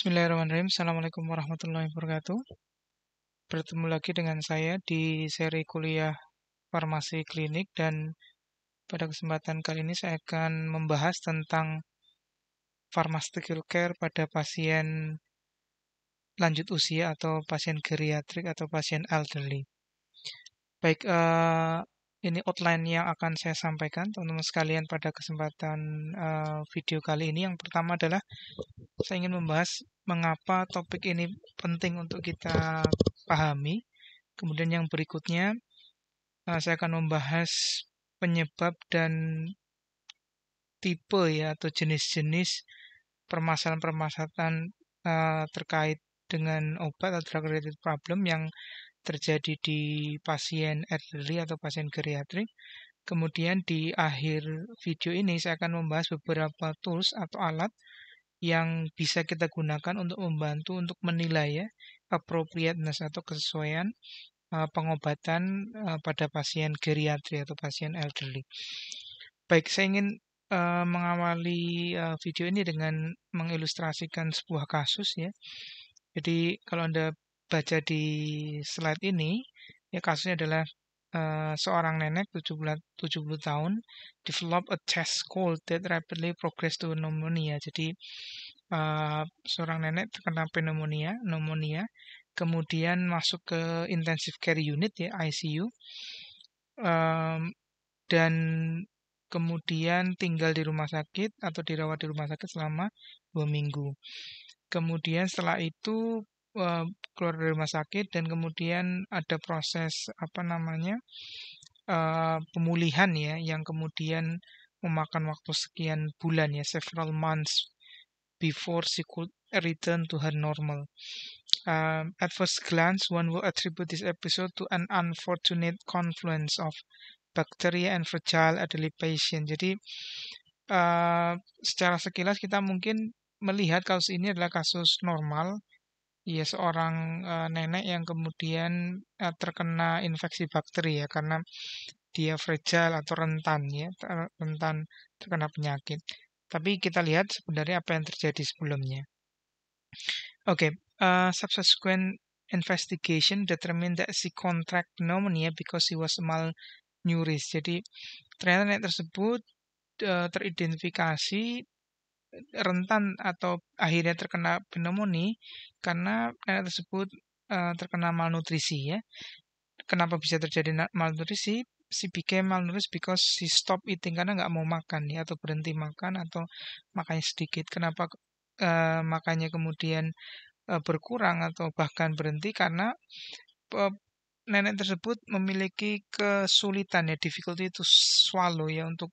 Bismillahirrahmanirrahim. Assalamualaikum warahmatullahi wabarakatuh. Bertemu lagi dengan saya di seri kuliah farmasi klinik dan pada kesempatan kali ini saya akan membahas tentang pharmaceutical care pada pasien lanjut usia atau pasien geriatrik atau pasien elderly. Baik, ini outline yang akan saya sampaikan teman-teman sekalian pada kesempatan video kali ini. Yang pertama adalah saya ingin membahas mengapa topik ini penting untuk kita pahami. Kemudian yang berikutnya, saya akan membahas penyebab dan tipe ya atau jenis-jenis permasalahan-permasalahan terkait dengan obat atau drug-related problem yang terjadi di pasien elderly atau pasien geriatrik. Kemudian di akhir video ini saya akan membahas beberapa tools atau alat yang bisa kita gunakan untuk membantu untuk menilai ya appropriateness atau kesesuaian pengobatan pada pasien geriatri atau pasien elderly. Baik, saya ingin mengawali video ini dengan mengilustrasikan sebuah kasus ya. Jadi kalau Anda baca di slide ini, ya kasusnya adalah seorang nenek 70 tahun develop a chest cold that rapidly progressed to pneumonia. Jadi seorang nenek terkena pneumonia, kemudian masuk ke intensive care unit ya ICU, dan kemudian tinggal di rumah sakit atau dirawat di rumah sakit selama 2 minggu. Kemudian setelah itu keluar dari rumah sakit dan kemudian ada proses pemulihan ya yang kemudian memakan waktu sekian bulan ya, several months before she could return to her normal. At first glance, one will attribute this episode to an unfortunate confluence of bacteria and fragile elderly patient. Jadi secara sekilas kita mungkin melihat kasus ini adalah kasus normal, ya seorang nenek yang kemudian terkena infeksi bakteri ya karena dia fragile atau rentan ya, rentan terkena penyakit. Tapi kita lihat sebenarnya apa yang terjadi sebelumnya. Okay, subsequent investigation determined that she contract pneumonia because she was malnourished. Jadi ternyata nenek tersebut teridentifikasi rentan atau akhirnya terkena pneumonia karena nenek tersebut terkena malnutrisi ya. Kenapa bisa terjadi malnutrisi? She became malnourished because she stopped eating karena nggak mau makan ya atau berhenti makan atau makannya sedikit. Kenapa makannya kemudian berkurang atau bahkan berhenti karena nenek tersebut memiliki kesulitan ya, difficulty to swallow ya untuk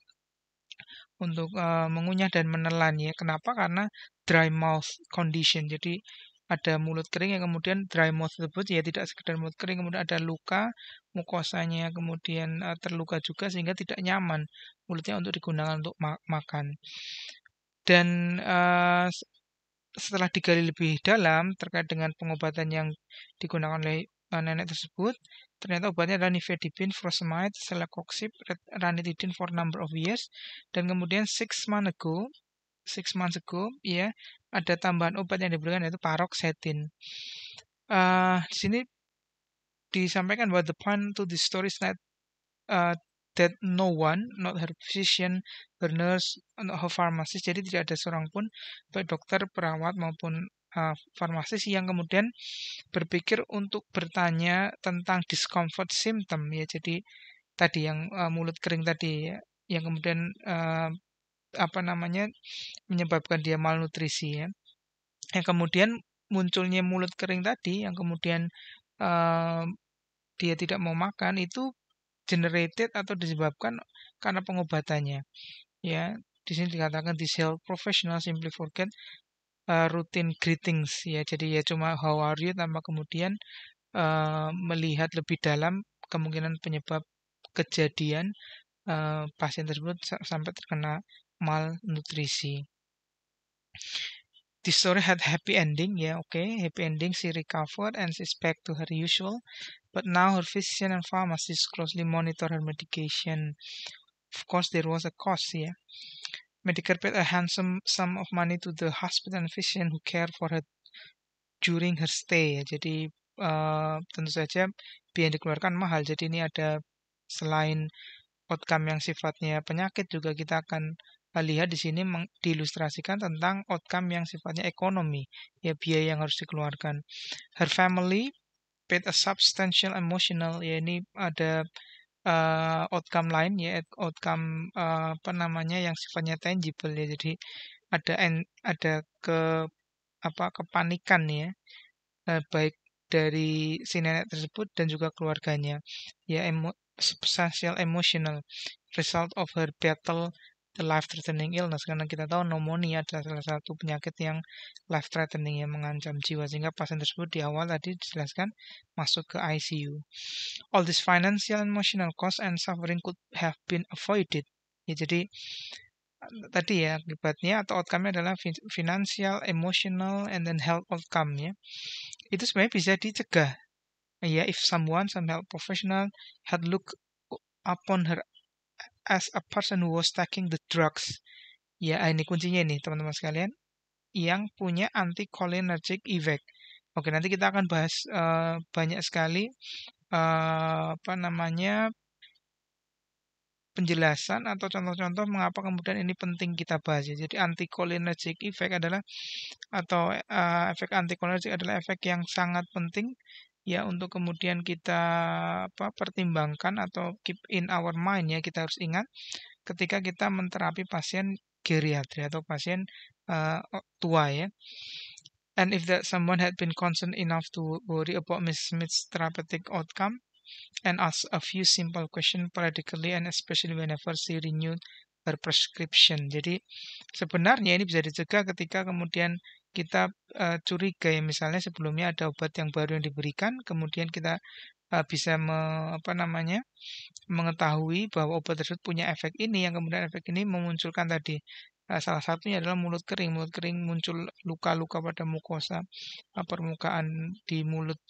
mengunyah dan menelan ya. Kenapa? Karena dry mouth condition. Jadi ada mulut kering yang kemudian dry mouth tersebut ya tidak sekedar mulut kering, kemudian ada luka mukosanya kemudian terluka juga sehingga tidak nyaman mulutnya untuk digunakan untuk makan. Dan setelah digali lebih dalam terkait dengan pengobatan yang digunakan oleh nenek tersebut, ternyata obatnya adalah nifedipine, furosemide, celecoxib, ranitidine for number of years, dan kemudian 6 months ago, ya ada tambahan obat yang diberikan yaitu paroxetine. Di sini disampaikan bahwa the point to this story is that no one, not her physician, her nurse, her pharmacist, jadi tidak ada seorang pun, baik dokter, perawat maupun farmasis yang kemudian berpikir untuk bertanya tentang discomfort symptom ya. Jadi tadi yang mulut kering tadi ya, yang kemudian menyebabkan dia malnutrisi ya. Yang kemudian munculnya mulut kering tadi yang kemudian dia tidak mau makan itu generated atau disebabkan karena pengobatannya. Ya, di sini dikatakan this health professional simply forget routine greetings ya. Jadi ya cuma how are you tanpa kemudian melihat lebih dalam kemungkinan penyebab kejadian pasien tersebut sampai terkena malnutrisi. This story had happy ending ya, happy ending, she recovered and she's back to her usual. But now her physician and pharmacist closely monitor her medication. Of course, there was a cost here. Medicare paid a handsome sum of money to the hospital and physician who cared for her during her stay ya. Jadi tentu saja biaya yang dikeluarkan mahal. Jadi ini ada selain outcome yang sifatnya penyakit juga kita akan lihat di sini diilustrasikan tentang outcome yang sifatnya ekonomi, ya biaya yang harus dikeluarkan. Her family paid a substantial emotional, ya ini ada outcome lain ya, outcome apa namanya yang sifatnya tangible ya. Jadi ada kepanikan ya, baik dari si nenek tersebut dan juga keluarganya. Ya, substantial emotional result of her battle the life-threatening illness, karena kita tahu pneumonia adalah salah satu penyakit yang life-threatening yang mengancam jiwa, sehingga pasien tersebut di awal tadi dijelaskan masuk ke ICU. All this financial and emotional cost and suffering could have been avoided. Ya, jadi tadi ya akibatnya atau outcome-nya adalah financial, emotional, and then health outcome ya. Itu sebenarnya bisa dicegah. Ya, if some health professional had looked upon her as a person who was taking the drugs. Ya, ini kuncinya nih teman-teman sekalian, yang punya anticholinergic effect. Oke, nanti kita akan bahas banyak sekali apa namanya penjelasan atau contoh-contoh mengapa kemudian ini penting kita bahas ya. Jadi anticholinergic effect adalah atau efek anticholinergic adalah efek yang sangat penting ya untuk kemudian kita pertimbangkan atau keep in our mind ya, kita harus ingat ketika kita menterapi pasien geriatri atau pasien tua ya. And if that someone had been concerned enough to worry about Miss Smith's therapeutic outcome and ask a few simple questions periodically and especially whenever she renewed her prescription. Jadi sebenarnya ini bisa dicegah ketika kemudian kita curiga ya, misalnya sebelumnya ada obat yang baru yang diberikan, kemudian kita bisa mengetahui bahwa obat tersebut punya efek ini, yang kemudian efek ini memunculkan tadi salah satunya adalah mulut kering muncul luka-luka pada mukosa permukaan di mulut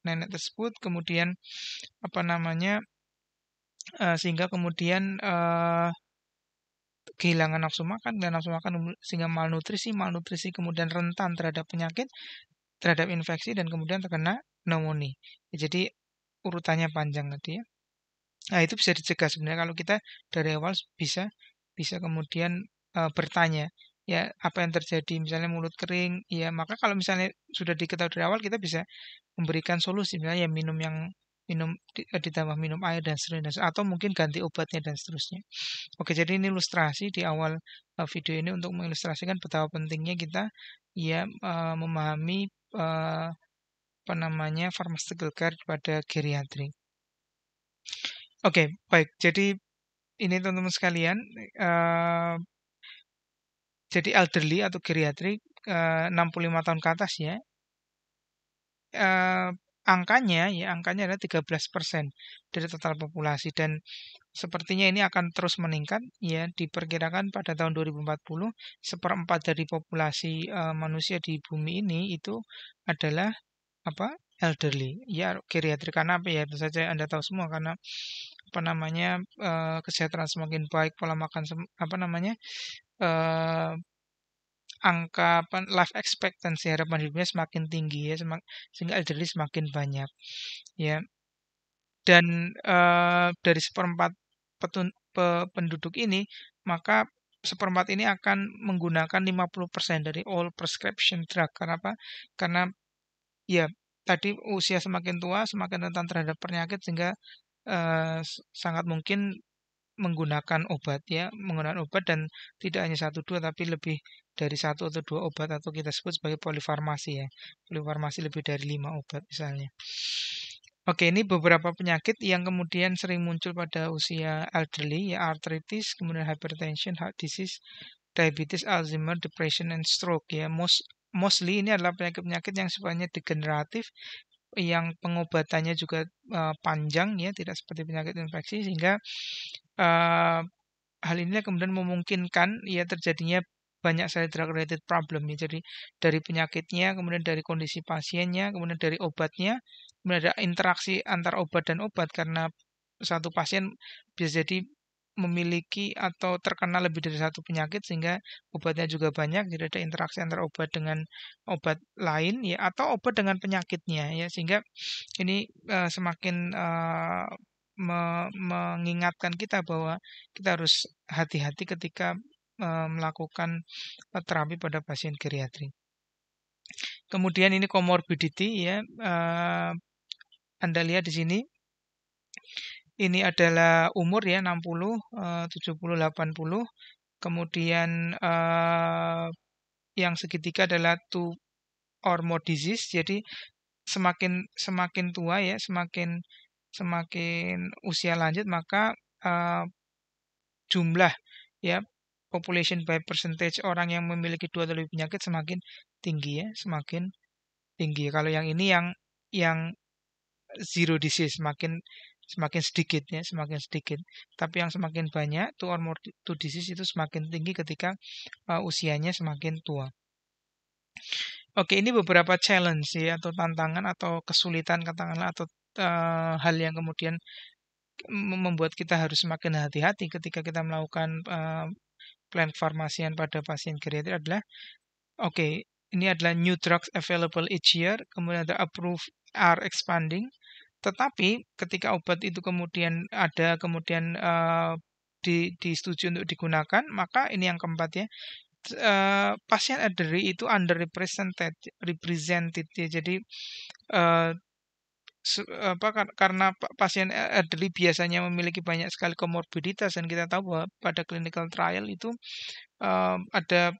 nenek tersebut, kemudian sehingga kemudian kehilangan nafsu makan sehingga malnutrisi kemudian rentan terhadap penyakit, terhadap infeksi, dan kemudian terkena pneumonia. Jadi urutannya panjang tadi ya. Nah, itu bisa dicegah sebenarnya kalau kita dari awal bisa kemudian bertanya ya apa yang terjadi, misalnya mulut kering ya, maka kalau misalnya sudah diketahui dari awal kita bisa memberikan solusi, misalnya ya ditambah minum air dan seterusnya, atau mungkin ganti obatnya dan seterusnya. Oke, jadi ini ilustrasi di awal video ini untuk mengilustrasikan betapa pentingnya kita ya memahami pharmaceutical care pada geriatri. Oke, baik. Jadi ini teman-teman sekalian, jadi elderly atau geriatri 65 tahun ke atas ya, angkanya adalah 13% dari total populasi, dan sepertinya ini akan terus meningkat ya, diperkirakan pada tahun 2040 seperempat dari populasi manusia di bumi ini itu adalah elderly ya, geriatri. Karena apa ya, itu saja Anda tahu semua, karena kesehatan semakin baik, pola makan angka life expectancy, harapan hidupnya semakin tinggi ya, sehingga elderly semakin banyak ya. Dan dari seperempat penduduk ini, maka seperempat ini akan menggunakan 50% dari all prescription drug. Karena apa? Karena ya tadi usia semakin tua, semakin rentan terhadap penyakit, sehingga sangat mungkin menggunakan obat dan tidak hanya 1-2 tapi lebih dari 1 atau 2 obat, atau kita sebut sebagai polifarmasi ya. Polifarmasi lebih dari 5 obat misalnya. Oke, ini beberapa penyakit yang kemudian sering muncul pada usia elderly ya, arthritis, kemudian hypertension, heart disease, diabetes, Alzheimer, depression, and stroke ya. Mostly ini adalah penyakit-penyakit yang sifatnya degeneratif, yang pengobatannya juga panjang ya, tidak seperti penyakit infeksi, sehingga hal ini kemudian memungkinkan ya terjadinya banyak sekali drug-related problem ya. Jadi dari penyakitnya, kemudian dari kondisi pasiennya, kemudian dari obatnya, kemudian ada interaksi antar obat dan obat, karena satu pasien bisa jadi memiliki atau terkena lebih dari satu penyakit sehingga obatnya juga banyak, jadi ada interaksi antara obat dengan obat lain ya atau obat dengan penyakitnya ya sehingga ini semakin mengingatkan kita bahwa kita harus hati-hati ketika melakukan terapi pada pasien geriatrik. Kemudian ini comorbidity ya, Anda lihat di sini. Ini adalah umur ya 60, 70, 80. Kemudian yang segitiga adalah two or more disease. Jadi semakin semakin tua ya, semakin semakin usia lanjut maka jumlah ya population by percentage orang yang memiliki 2 atau lebih penyakit semakin tinggi ya, semakin tinggi. Kalau yang ini yang zero disease semakin semakin sedikit ya, semakin sedikit. Tapi yang semakin banyak two or more two disease itu semakin tinggi ketika usianya semakin tua. Oke, ini beberapa challenge ya atau tantangan atau kesulitan katakanlah atau hal yang kemudian membuat kita harus semakin hati-hati ketika kita melakukan plan farmasian pada pasien geriatrik adalah oke, ini adalah new drugs available each year, kemudian ada approved are expanding. Tetapi ketika obat itu kemudian ada kemudian disetujui untuk digunakan, maka ini yang keempat ya, pasien elderly itu represented ya. Jadi karena pasien elderly biasanya memiliki banyak sekali komorbiditas dan kita tahu bahwa pada clinical trial itu ada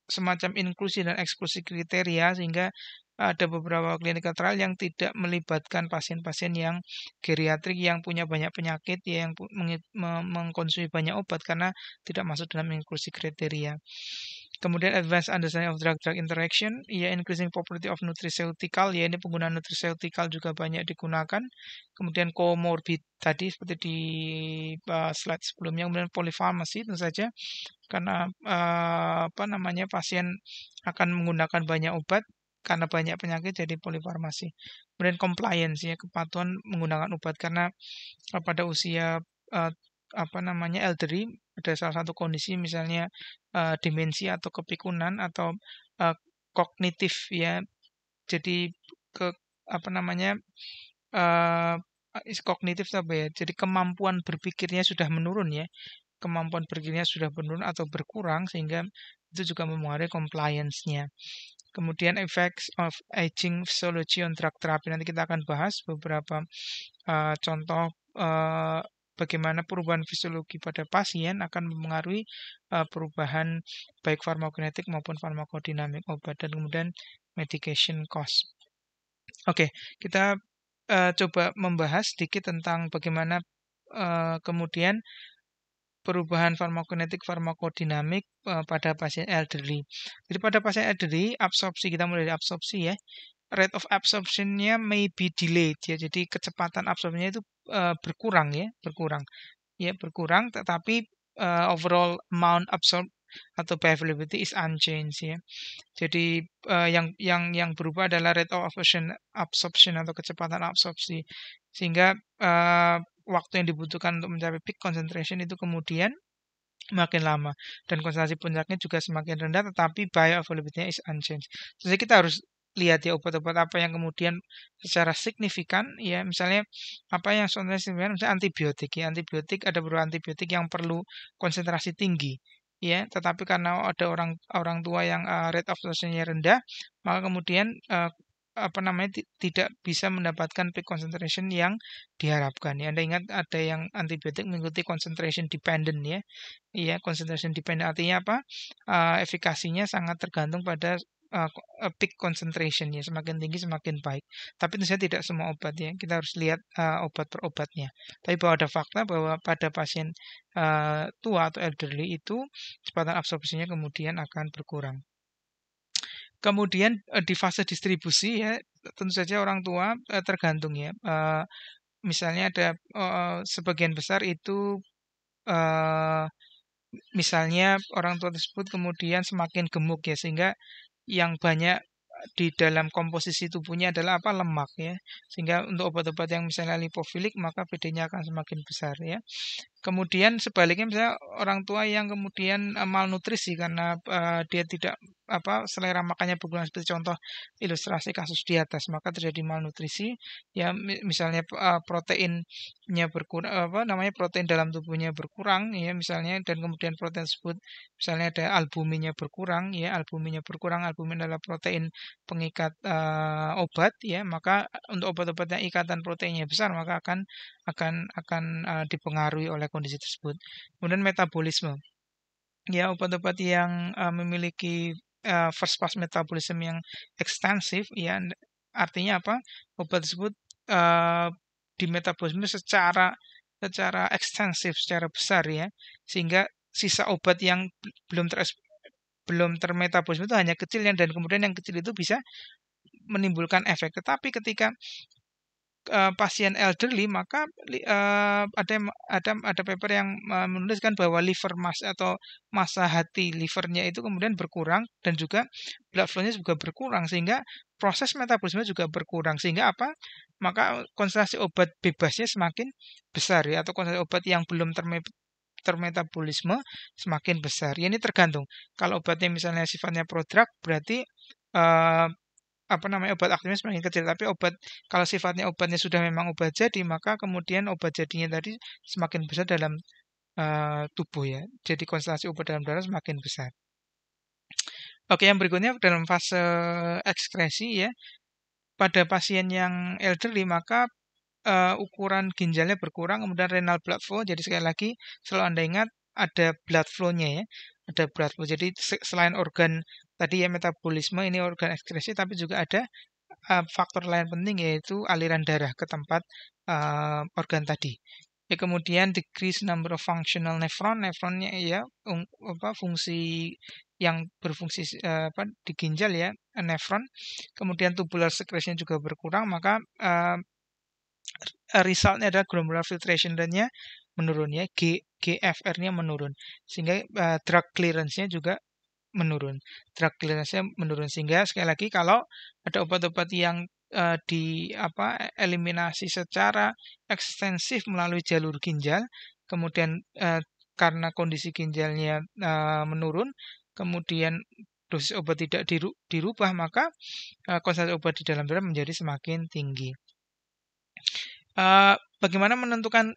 semacam inklusi dan eksklusi kriteria sehingga ada beberapa clinical trial yang tidak melibatkan pasien-pasien yang geriatrik yang punya banyak penyakit ya, yang mengkonsumsi banyak obat karena tidak masuk dalam inklusi kriteria. Kemudian advanced understanding of drug-drug interaction, ya increasing popularity of nutraceutical, ya ini penggunaan nutraceutical juga banyak digunakan. Kemudian comorbid tadi seperti di slide sebelumnya, kemudian polypharmacy tentu saja karena pasien akan menggunakan banyak obat karena banyak penyakit jadi polifarmasi. Kemudian compliance ya kepatuhan menggunakan obat karena pada usia elderly ada salah satu kondisi misalnya demensia atau kepikunan atau kognitif ya. Jadi kognitif apa ya? Jadi kemampuan berpikirnya sudah menurun ya. Kemampuan berpikirnya sudah menurun atau berkurang sehingga itu juga mempengaruhi compliance-nya. Kemudian effects of aging physiology on drug therapy. Nanti kita akan bahas beberapa contoh bagaimana perubahan fisiologi pada pasien akan mempengaruhi perubahan baik farmakokinetik maupun farmakodinamik obat dan kemudian medication cost. Oke, kita coba membahas sedikit tentang bagaimana kemudian perubahan farmakokinetik farmakodinamik pada pasien elderly. Jadi pada pasien elderly absorpsi kita mulai dari absorpsi ya. Rate of absorption-nya may be delayed ya. Jadi kecepatan absorpsinya itu berkurang ya, berkurang. Ya, berkurang tetapi overall amount absorb atau bioavailability is unchanged ya. Jadi yang berubah adalah rate of absorption atau kecepatan absorpsi. Sehingga waktu yang dibutuhkan untuk mencapai peak concentration itu kemudian makin lama dan konsentrasi puncaknya juga semakin rendah tetapi bioavailability-nya is unchanged. Jadi kita harus lihat ya obat-obat apa yang kemudian secara signifikan ya misalnya apa yang secara signifikan misalnya antibiotik ya antibiotik ada beberapa antibiotik yang perlu konsentrasi tinggi ya tetapi karena ada orang tua yang rate of absorption-nya rendah maka kemudian tidak bisa mendapatkan peak concentration yang diharapkan ya. Anda ingat ada yang antibiotik mengikuti concentration dependent ya. Iya, concentration dependent artinya apa? Efikasinya sangat tergantung pada peak concentration ya. Semakin tinggi semakin baik. Tapi tentu saja tidak semua obat ya. Kita harus lihat obat per obatnya. Tapi bahwa ada fakta bahwa pada pasien tua atau elderly itu kecepatan absorpsinya kemudian akan berkurang. Kemudian di fase distribusi ya tentu saja orang tua tergantung ya. Misalnya ada sebagian besar itu misalnya orang tua tersebut kemudian semakin gemuk ya sehingga yang banyak di dalam komposisi tubuhnya adalah apa? Lemak ya. Sehingga untuk obat-obat yang misalnya lipofilik maka PD-nya akan semakin besar ya. Kemudian sebaliknya misalnya orang tua yang kemudian malnutrisi karena dia tidak selera makannya berkurang seperti contoh ilustrasi kasus di atas, maka terjadi malnutrisi ya misalnya proteinnya berkurang protein dalam tubuhnya berkurang ya misalnya dan kemudian protein tersebut misalnya ada albuminnya berkurang ya albumin adalah protein pengikat obat ya maka untuk obat-obat yang ikatan proteinnya besar maka akan dipengaruhi oleh kondisi tersebut. Kemudian metabolisme. Ya, obat-obat yang memiliki first pass metabolism yang ekstensif ya artinya apa? Obat tersebut di metabolisme secara ekstensif, secara besar ya. Sehingga sisa obat yang belum termetabolisme itu hanya kecilnya dan kemudian yang kecil itu bisa menimbulkan efek. Tetapi ketika pasien elderly maka ada paper yang menuliskan bahwa liver mass atau massa hati livernya itu kemudian berkurang dan juga blood flow-nya juga berkurang sehingga proses metabolisme juga berkurang sehingga apa? Maka konsentrasi obat bebasnya semakin besar ya atau konsentrasi obat yang belum termetabolisme semakin besar. Ya, ini tergantung. Kalau obatnya misalnya sifatnya prodrug berarti obat aktifnya semakin kecil. Tapi kalau sifatnya obatnya sudah memang obat jadi, maka kemudian obat jadinya tadi semakin besar dalam tubuh ya. Jadi konsentrasi obat dalam darah semakin besar. Oke, yang berikutnya dalam fase ekskresi ya. Pada pasien yang elderly maka ukuran ginjalnya berkurang, kemudian renal blood flow. Jadi sekali lagi selalu Anda ingat ada blood flow-nya ya. Ada blood flow. Jadi selain organ tadi ya metabolisme ini organ ekskresi tapi juga ada faktor lain penting yaitu aliran darah ke tempat organ tadi. Ya, kemudian decrease number of functional nefronnya ya fungsi yang berfungsi di ginjal ya nefron. Kemudian tubular secretion juga berkurang maka resultnya adalah glomerular filtration rate-nya menurun ya, GFR-nya menurun. Sehingga drug clearance-nya juga menurun. Drug clearance-nya menurun sehingga sekali lagi kalau ada obat-obat yang eliminasi secara ekstensif melalui jalur ginjal, kemudian karena kondisi ginjalnya menurun, kemudian dosis obat tidak dirubah, maka konsentrasi obat di dalam darah menjadi semakin tinggi. Bagaimana menentukan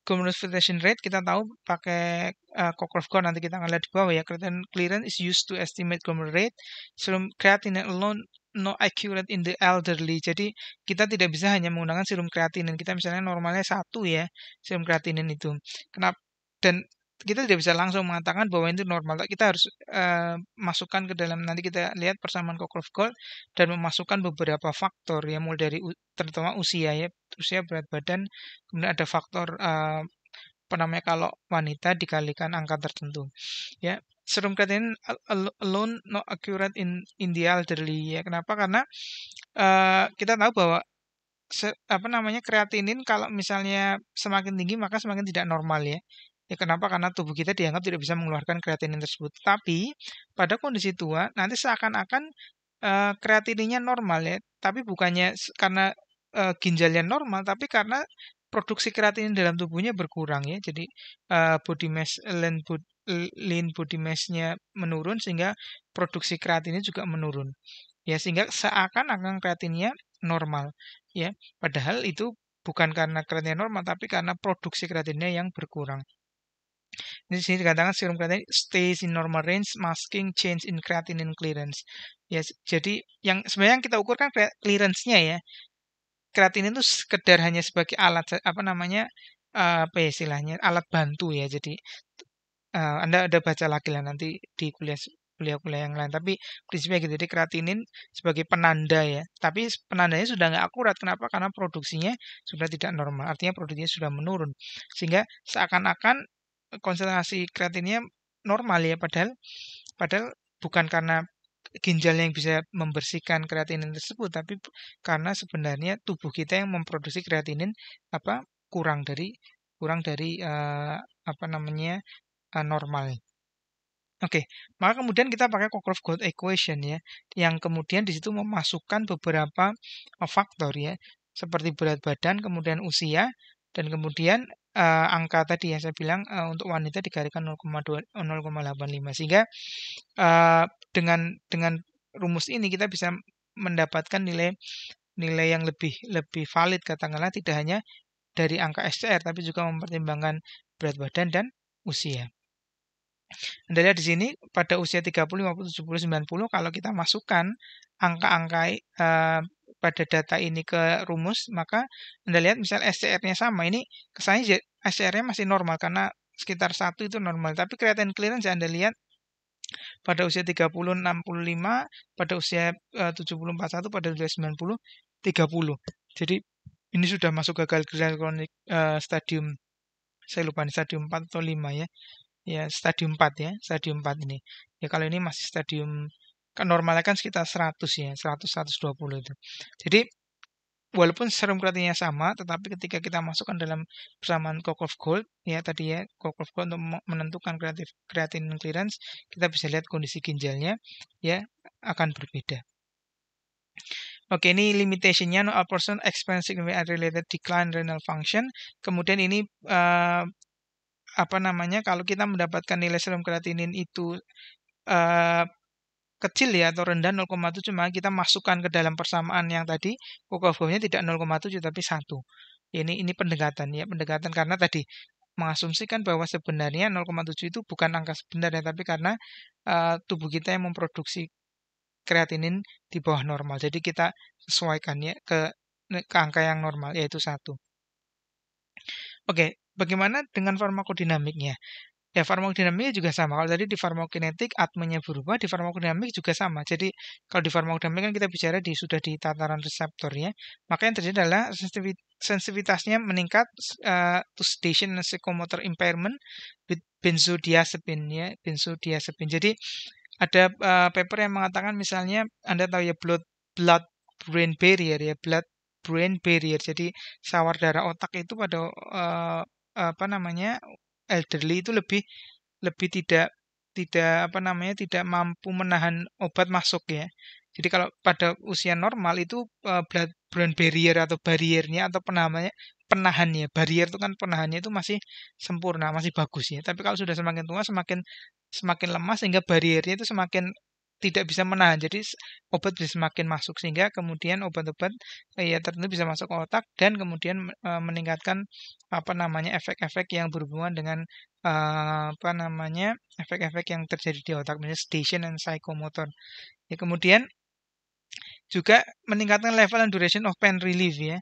glomerular filtration rate? Kita tahu pakai Cockcroft score, nanti kita akan lihat di bawah ya. Creatinine clearance is used to estimate glomerular rate. Serum creatinine alone no accurate in the elderly. Jadi kita tidak bisa hanya menggunakan serum kreatinin. Kita misalnya normalnya 1 ya serum kreatinin itu. Kenapa? Dan kita tidak bisa langsung mengatakan bahwa itu normal. Kita harus masukkan ke dalam, nanti kita lihat persamaan Cockcroft score dan memasukkan beberapa faktor ya mulai dari terutama usia ya, usia, berat badan, kemudian ada faktor kalau wanita dikalikan angka tertentu. Ya, serum creatinine alone not accurate in the elderly ya. Kenapa? Karena kita tahu bahwa kreatinin kalau misalnya semakin tinggi maka semakin tidak normal ya. Ya, kenapa? Karena tubuh kita dianggap tidak bisa mengeluarkan kreatinin tersebut. Tapi pada kondisi tua nanti seakan-akan kreatininnya normal ya, tapi bukannya karena ginjalnya normal, tapi karena produksi kreatinin dalam tubuhnya berkurang ya. Jadi body mass lean body mass-nya menurun sehingga produksi kreatinnya juga menurun. Ya, sehingga seakan-akan kreatinnya normal ya. Padahal itu bukan karena kreatinnya normal tapi karena produksi kreatinnya yang berkurang. Di sini dikatakan serum creatinine stays in normal range, masking change in creatinine clearance. Ya, jadi yang sebenarnya yang kita ukur kan clearance-nya ya. Kreatinin itu sekedar hanya sebagai alat istilahnya alat bantu ya. Jadi Anda ada baca lagi lah nanti di kuliah-kuliah yang lain. Tapi prinsipnya gitu. Jadi kreatinin sebagai penanda ya. Tapi penandanya sudah nggak akurat. Kenapa? Karena produksinya sudah tidak normal. Artinya produksinya sudah menurun. Sehingga seakan-akan konsentrasi kreatinnya normal ya. Padahal bukan karena ginjal yang bisa membersihkan kreatinin tersebut, tapi karena sebenarnya tubuh kita yang memproduksi kreatinin kurang dari normal. Oke, maka kemudian kita pakai Cockcroft-Gault equation ya, yang kemudian di situ memasukkan beberapa faktor ya, seperti berat badan, kemudian usia, dan kemudian angka tadi yang saya bilang untuk wanita dikalikan 0,85 sehingga dengan rumus ini kita bisa mendapatkan nilai nilai yang lebih lebih valid katakanlah tidak hanya dari angka SCR tapi juga mempertimbangkan berat badan dan usia. Anda lihat di sini pada usia 30, 50, 70, 90 kalau kita masukkan angka-angka pada data ini ke rumus, maka Anda lihat misal SCR-nya sama, ini kesannya SCR-nya masih normal karena sekitar 1 itu normal, tapi creatine clearance Anda lihat pada usia 30, 65, pada usia 70, 41, pada usia 90, 30. Jadi ini sudah masuk gagal ginjal kronik stadium, saya lupa nih stadium 4 atau 5 ya. Ya, stadium 4 ya, stadium 4 ini. Ya kalau ini masih stadium kan normalnya kan sekitar 100 ya, 100 120 itu. Jadi walaupun serum kreatinnya sama, tetapi ketika kita masukkan dalam persamaan Cockcroft-Gault ya tadi ya, Cockcroft-Gault untuk menentukan creatinine clearance, kita bisa lihat kondisi ginjalnya ya akan berbeda. Oke, ini limitation-nya no a person experiencing related decline renal function. Kemudian ini apa namanya, kalau kita mendapatkan nilai serum kreatinin itu kecil ya atau rendah 0,7 maka kita masukkan ke dalam persamaan yang tadi Cockcroft-Gault-nya tidak 0,7 tapi 1. Ini pendekatan ya, pendekatan karena tadi mengasumsikan bahwa sebenarnya 0,7 itu bukan angka sebenarnya tapi karena tubuh kita yang memproduksi kreatinin di bawah normal. Jadi kita sesuaikan ya ke angka yang normal yaitu 1. Oke, bagaimana dengan farmakodinamiknya? Ya, farmakodinamiknya juga sama. Kalau tadi di farmakokinetik atmanya berubah, di farmakodinamik juga sama. Jadi, kalau di farmakodinamik kan kita bicara sudah di tataran reseptor ya. Maka yang terjadi adalah sensitivitasnya meningkat to sedation and psychomotor impairment with benzodiazepine ya, benzodiazepine. Jadi, ada paper yang mengatakan misalnya Anda tahu ya blood brain barrier ya, blood brain barrier. Jadi, sawar darah otak itu pada apa namanya elderly itu lebih lebih tidak tidak apa namanya, tidak mampu menahan obat masuk ya. Jadi kalau pada usia normal itu, blood-brain barrier atau bariernya atau penahannya, barrier itu kan penahannya itu masih sempurna, masih bagus ya. Tapi kalau sudah semakin tua semakin semakin lemah sehingga bariernya itu semakin tidak bisa menahan. Jadi obat bisa semakin masuk sehingga kemudian obat-obat, ya tertentu bisa masuk ke otak dan kemudian, meningkatkan apa namanya, efek-efek yang berhubungan dengan apa namanya, efek-efek yang terjadi di otak, misalnya sedation and psychomotor. Ya, kemudian juga meningkatkan level and duration of pain relief ya.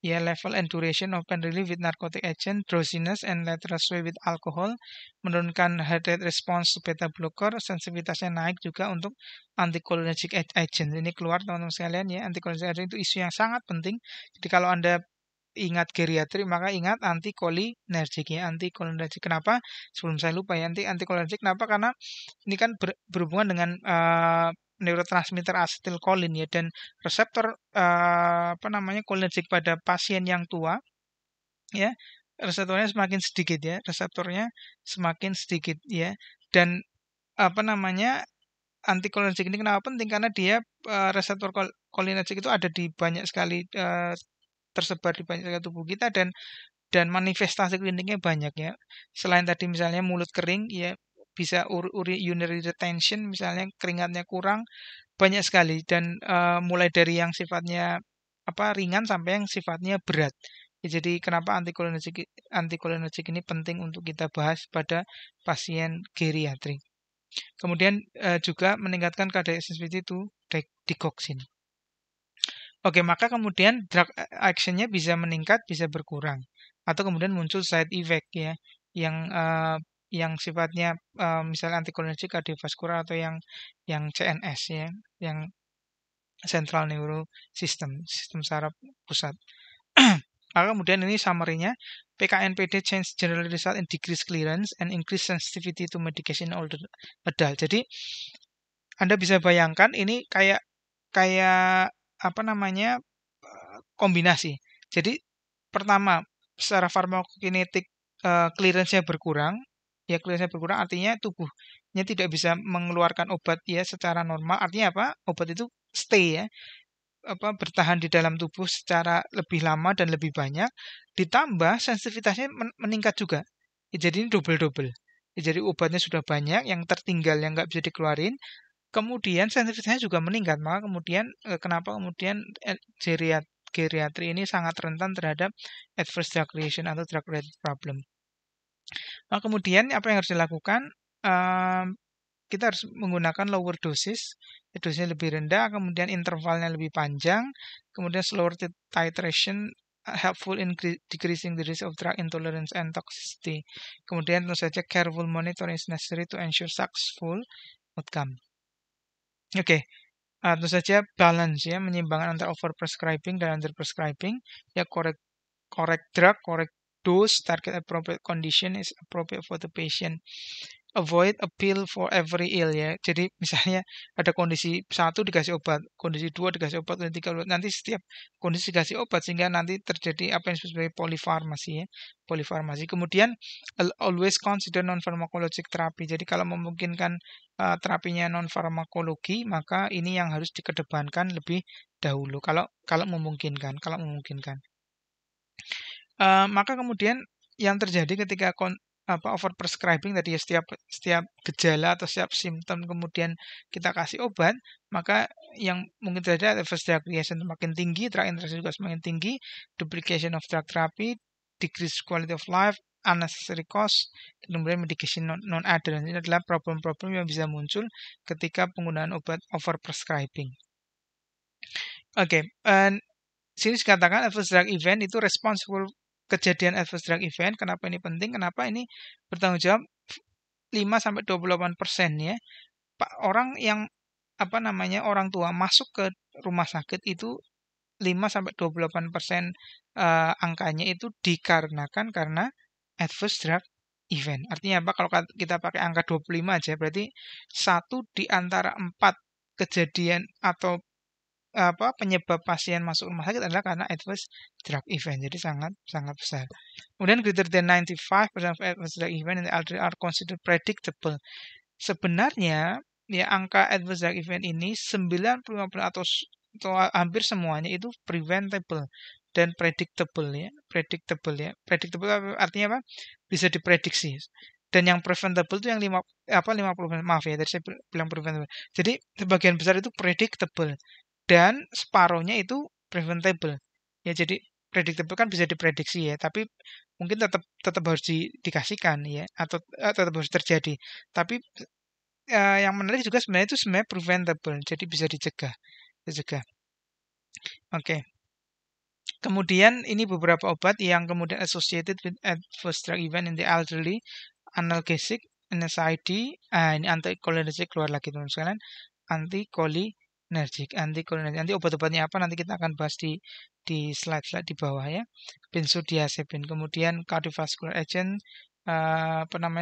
Ya, level and duration of pain relief with narcotic agent, drowsiness, and lateral sway with alcohol, menurunkan heart rate response to beta blocker, sensitivitasnya naik juga untuk anticholinergic agent. Ini keluar teman-teman sekalian ya, anticholinergic agent itu isu yang sangat penting. Jadi kalau Anda ingat geriatri maka ingat anticholinergic ya, anticholinergic. Kenapa? Sebelum saya lupa ya, anticholinergic kenapa? Karena ini kan berhubungan dengan neurotransmitter asetilkolin ya dan reseptor apa namanya cholinergic pada pasien yang tua ya, reseptornya semakin sedikit ya, reseptornya semakin sedikit ya. Dan apa namanya anticholinergic ini kenapa penting? Karena dia reseptor cholinergic itu ada di banyak sekali tersebar di banyak sekali tubuh kita dan manifestasi kliniknya banyak ya. Selain tadi misalnya mulut kering ya bisa urinary retention misalnya keringatnya kurang banyak sekali dan mulai dari yang sifatnya apa ringan sampai yang sifatnya berat. Ya, jadi kenapa anticholinergic ini penting untuk kita bahas pada pasien geriatrik. Kemudian juga meningkatkan cardiac sensitivity to digoxin. Oke, maka kemudian drug action-nya bisa meningkat, bisa berkurang. Atau kemudian muncul side effect ya, yang sifatnya misalnya anticholinergic kardiovaskular atau yang CNS ya, yang central neuro system, sistem saraf pusat. Maka kemudian ini summary-nya, PKNPD change generally result in decreased clearance and increased sensitivity to medication in older adult. Jadi Anda bisa bayangkan ini kayak kayak apa namanya kombinasi. Jadi pertama secara farmakokinetik clearance-nya berkurang Ya clearance berkurang artinya tubuhnya tidak bisa mengeluarkan obat ya secara normal. Artinya apa? Obat itu stay ya, bertahan di dalam tubuh secara lebih lama dan lebih banyak, ditambah sensitivitasnya meningkat juga. Ya, jadi ini double-double. Ya, jadi obatnya sudah banyak, yang tertinggal yang nggak bisa dikeluarin, kemudian sensitivitasnya juga meningkat. Maka kemudian kenapa kemudian geriatri ini sangat rentan terhadap adverse drug reaction atau drug related problem. Nah, kemudian apa yang harus dilakukan? Kita harus menggunakan lower dosis, dosisnya lebih rendah, kemudian intervalnya lebih panjang, kemudian slower titration helpful in decreasing the risk of drug intolerance and toxicity. Kemudian tentu saja careful monitoring is necessary to ensure successful outcome. Oke, tentu saja balance ya, menyeimbangkan antara overprescribing dan underprescribing. Ya, correct drug, correct dose, target appropriate condition is appropriate for the patient. Avoid a pill for every ill ya. Jadi misalnya ada kondisi 1 dikasih obat, kondisi 2 dikasih obat, kondisi 3 nanti setiap kondisi dikasih obat sehingga nanti terjadi apa yang disebut sebagai polifarmasi ya. Polifarmasi. Kemudian always consider non-pharmacologic therapy. Jadi kalau memungkinkan terapinya non-farmakologi, maka ini yang harus dikedepankan lebih dahulu kalau kalau memungkinkan. Maka kemudian yang terjadi ketika overprescribing tadi ya, setiap gejala atau setiap simptom kemudian kita kasih obat, maka yang mungkin terjadi adverse drug reaction semakin tinggi, drug interaction juga semakin tinggi, duplication of drug therapy, decreased quality of life, unnecessary cost, dan kemudian medication non-adherence. Ini adalah problem-problem yang bisa muncul ketika penggunaan obat overprescribing. Oke, sini dikatakan adverse drug event itu responsible kejadian adverse drug event. Kenapa ini penting? Kenapa ini bertanggung jawab 5-28% ya. Orang yang orang tua masuk ke rumah sakit itu 5-28% angkanya itu dikarenakan karena adverse drug event. Artinya apa? Kalau kita pakai angka 25 aja berarti 1 di antara 4 kejadian atau penyebab pasien masuk rumah sakit adalah karena adverse drug event. Jadi sangat sangat besar. Kemudian greater than 95% of adverse drug event in the elderly are considered predictable. Sebenarnya ya angka adverse drug event ini 95% atau hampir semuanya itu preventable dan predictable ya. Predictable artinya apa? Bisa diprediksi. Dan yang preventable itu yang 50%, maaf ya, tadi saya bilang preventable. Jadi sebagian besar itu predictable. Dan separuhnya itu preventable. Ya, jadi predictable kan bisa diprediksi ya, tapi mungkin tetap harus dikasihkan ya, atau tetap harus terjadi. Tapi yang menarik juga sebenarnya itu preventable, jadi bisa dicegah. Oke. Kemudian ini beberapa obat yang kemudian associated with adverse drug event in the elderly, analgesic, NSAID, ini anticholinergic keluar lagi teman-teman sekalian, anticholinergic. Nanti obat-obatnya apa nanti kita akan bahas di slide-slide di bawah ya. Benzodiazepine, kemudian cardiovascular agent,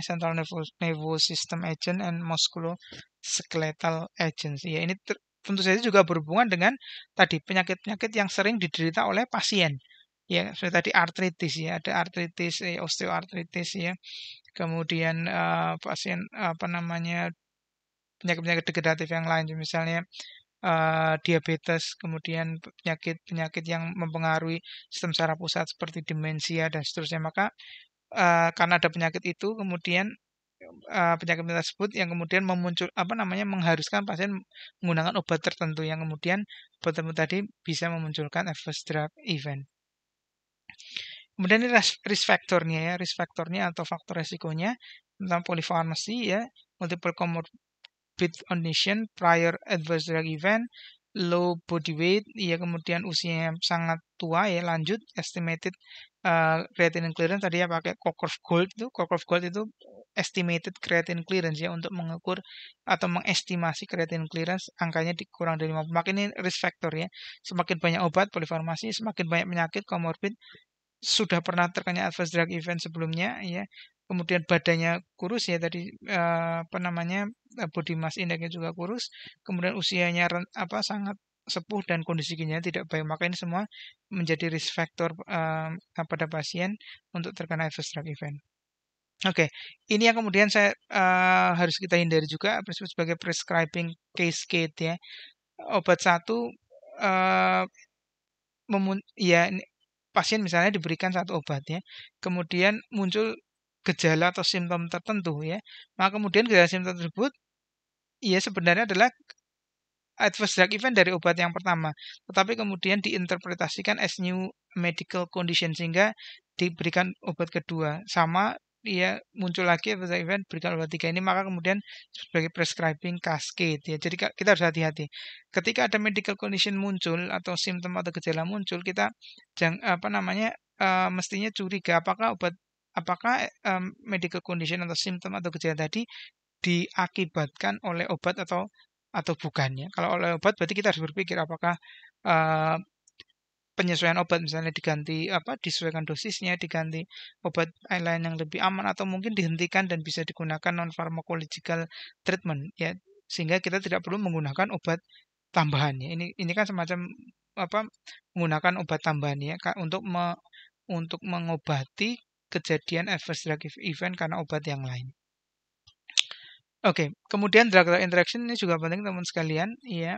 central nervous system agent and musculoskeletal agents. Ya, ini tentu saja juga berhubungan dengan tadi penyakit-penyakit yang sering diderita oleh pasien. Ya, seperti tadi artritis ya, ada artritis, osteoartritis ya. Kemudian pasien penyakit-penyakit degeneratif yang lain misalnya diabetes, kemudian penyakit-penyakit yang mempengaruhi sistem saraf pusat seperti demensia dan seterusnya. Maka karena ada penyakit itu kemudian penyakit tersebut yang kemudian mengharuskan pasien menggunakan obat tertentu yang kemudian obat tadi bisa memunculkan adverse drug event. Kemudian ini risk factornya ya, risk factornya atau faktor resikonya tentang polifarmasi ya, multiple comorbid condition, prior adverse drug event, low body weight, ya kemudian usia yang sangat tua ya, lanjut, estimated creatinine clearance tadi ya pakai Cockcroft Gold itu estimated creatinine clearance ya untuk mengukur atau mengestimasi creatinine clearance angkanya kurang dari 50. Makin ini risk factor ya. Semakin banyak obat polifarmasi, semakin banyak penyakit comorbid, sudah pernah terkena adverse drug event sebelumnya ya. Kemudian badannya kurus ya tadi body mass index-nya juga kurus, kemudian usianya sangat sepuh dan kondisi ginjalnya tidak baik. Maka ini semua menjadi risk factor pada pasien untuk terkena adverse drug event. Oke, ini yang kemudian saya harus kita hindari juga disebut sebagai prescribing cascade ya. Obat satu eee, ya ini pasien misalnya diberikan satu obat ya, kemudian muncul gejala atau simptom tertentu ya, maka kemudian gejala simptom tersebut ya sebenarnya adalah adverse drug event dari obat yang pertama, tetapi kemudian diinterpretasikan as new medical condition sehingga diberikan obat kedua, sama dia muncul lagi adverse drug event berikan obat tiga ini maka kemudian sebagai prescribing cascade ya. Jadi kita harus hati-hati. Ketika ada medical condition muncul atau simptom atau gejala muncul, kita apa namanya mestinya curiga apakah medical condition atau simptom atau gejala tadi diakibatkan oleh obat atau bukan ya. Kalau oleh obat berarti kita harus berpikir apakah, eee, penyesuaian obat misalnya diganti disesuaikan dosisnya, diganti obat lain yang lebih aman atau mungkin dihentikan dan bisa digunakan non pharmacological treatment ya, sehingga kita tidak perlu menggunakan obat tambahan ya. Ini kan semacam menggunakan obat tambahan ya untuk mengobati kejadian adverse drug event karena obat yang lain. Oke, kemudian drug-drug interaction ini juga penting teman sekalian, ya,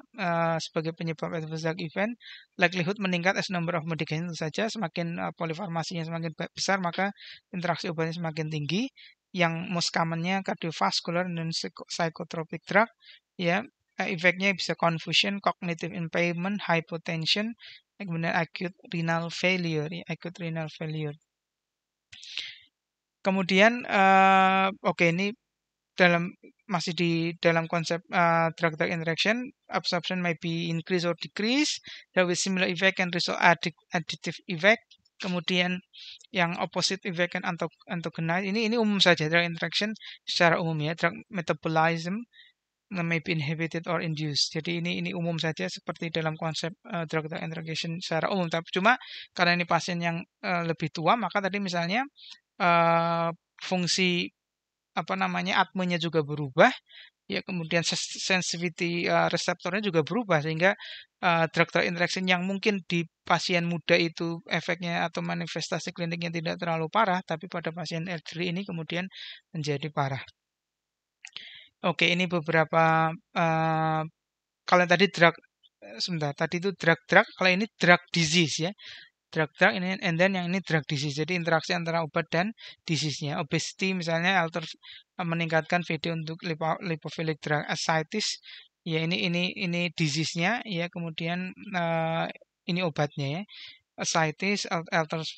sebagai penyebab adverse drug event, likelihood meningkat as number of medication tentu saja, semakin polifarmasinya semakin besar, maka interaksi obatnya semakin tinggi. Yang most commonnya cardiovascular dan psychotropic drug, ya, efeknya bisa confusion, cognitive impairment, hypotension, kemudian acute renal failure, ya, acute renal failure. Kemudian, oke ini masih di dalam konsep drug-drug interaction, absorption may be increase or decrease, with similar effect and result additive effect. Kemudian yang opposite effect and antagonize ini umum saja drug interaction secara umum ya, drug metabolism may be inhibited or induced. Jadi ini umum saja seperti dalam konsep drug-drug interaction secara umum. Tapi cuma karena ini pasien yang lebih tua, maka tadi misalnya fungsi atmanya juga berubah, ya kemudian sensitivity reseptornya juga berubah sehingga drug-drug interaction yang mungkin di pasien muda itu efeknya atau manifestasi kliniknya tidak terlalu parah, tapi pada pasien elderly ini kemudian menjadi parah. Oke, ini beberapa kalau tadi tadi itu drug-drug, kalau ini drug disease ya. Drug-drug ini and then yang ini drug disease. Jadi interaksi antara obat dan disease-nya. Obesity misalnya meningkatkan VD untuk lipophilic drug ascites. Ya ini disease-nya ya, kemudian ini obatnya ya. Ascites alters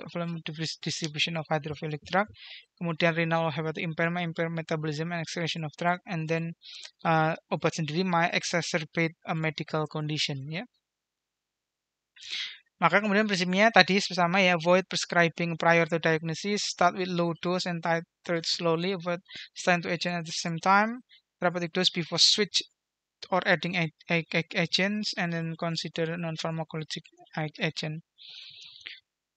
volume distribution of hydrophilic drug. Kemudian renal hepatic impairment, metabolism and excretion of drug, and then obat sendiri might exacerbate a medical condition ya. Maka kemudian prinsipnya tadi sama ya, avoid prescribing prior to diagnosis, start with low dose and titrate slowly, avoid starting to agent at the same time, therapeutic dose before switch or adding agents, and then consider non-pharmacologic agent.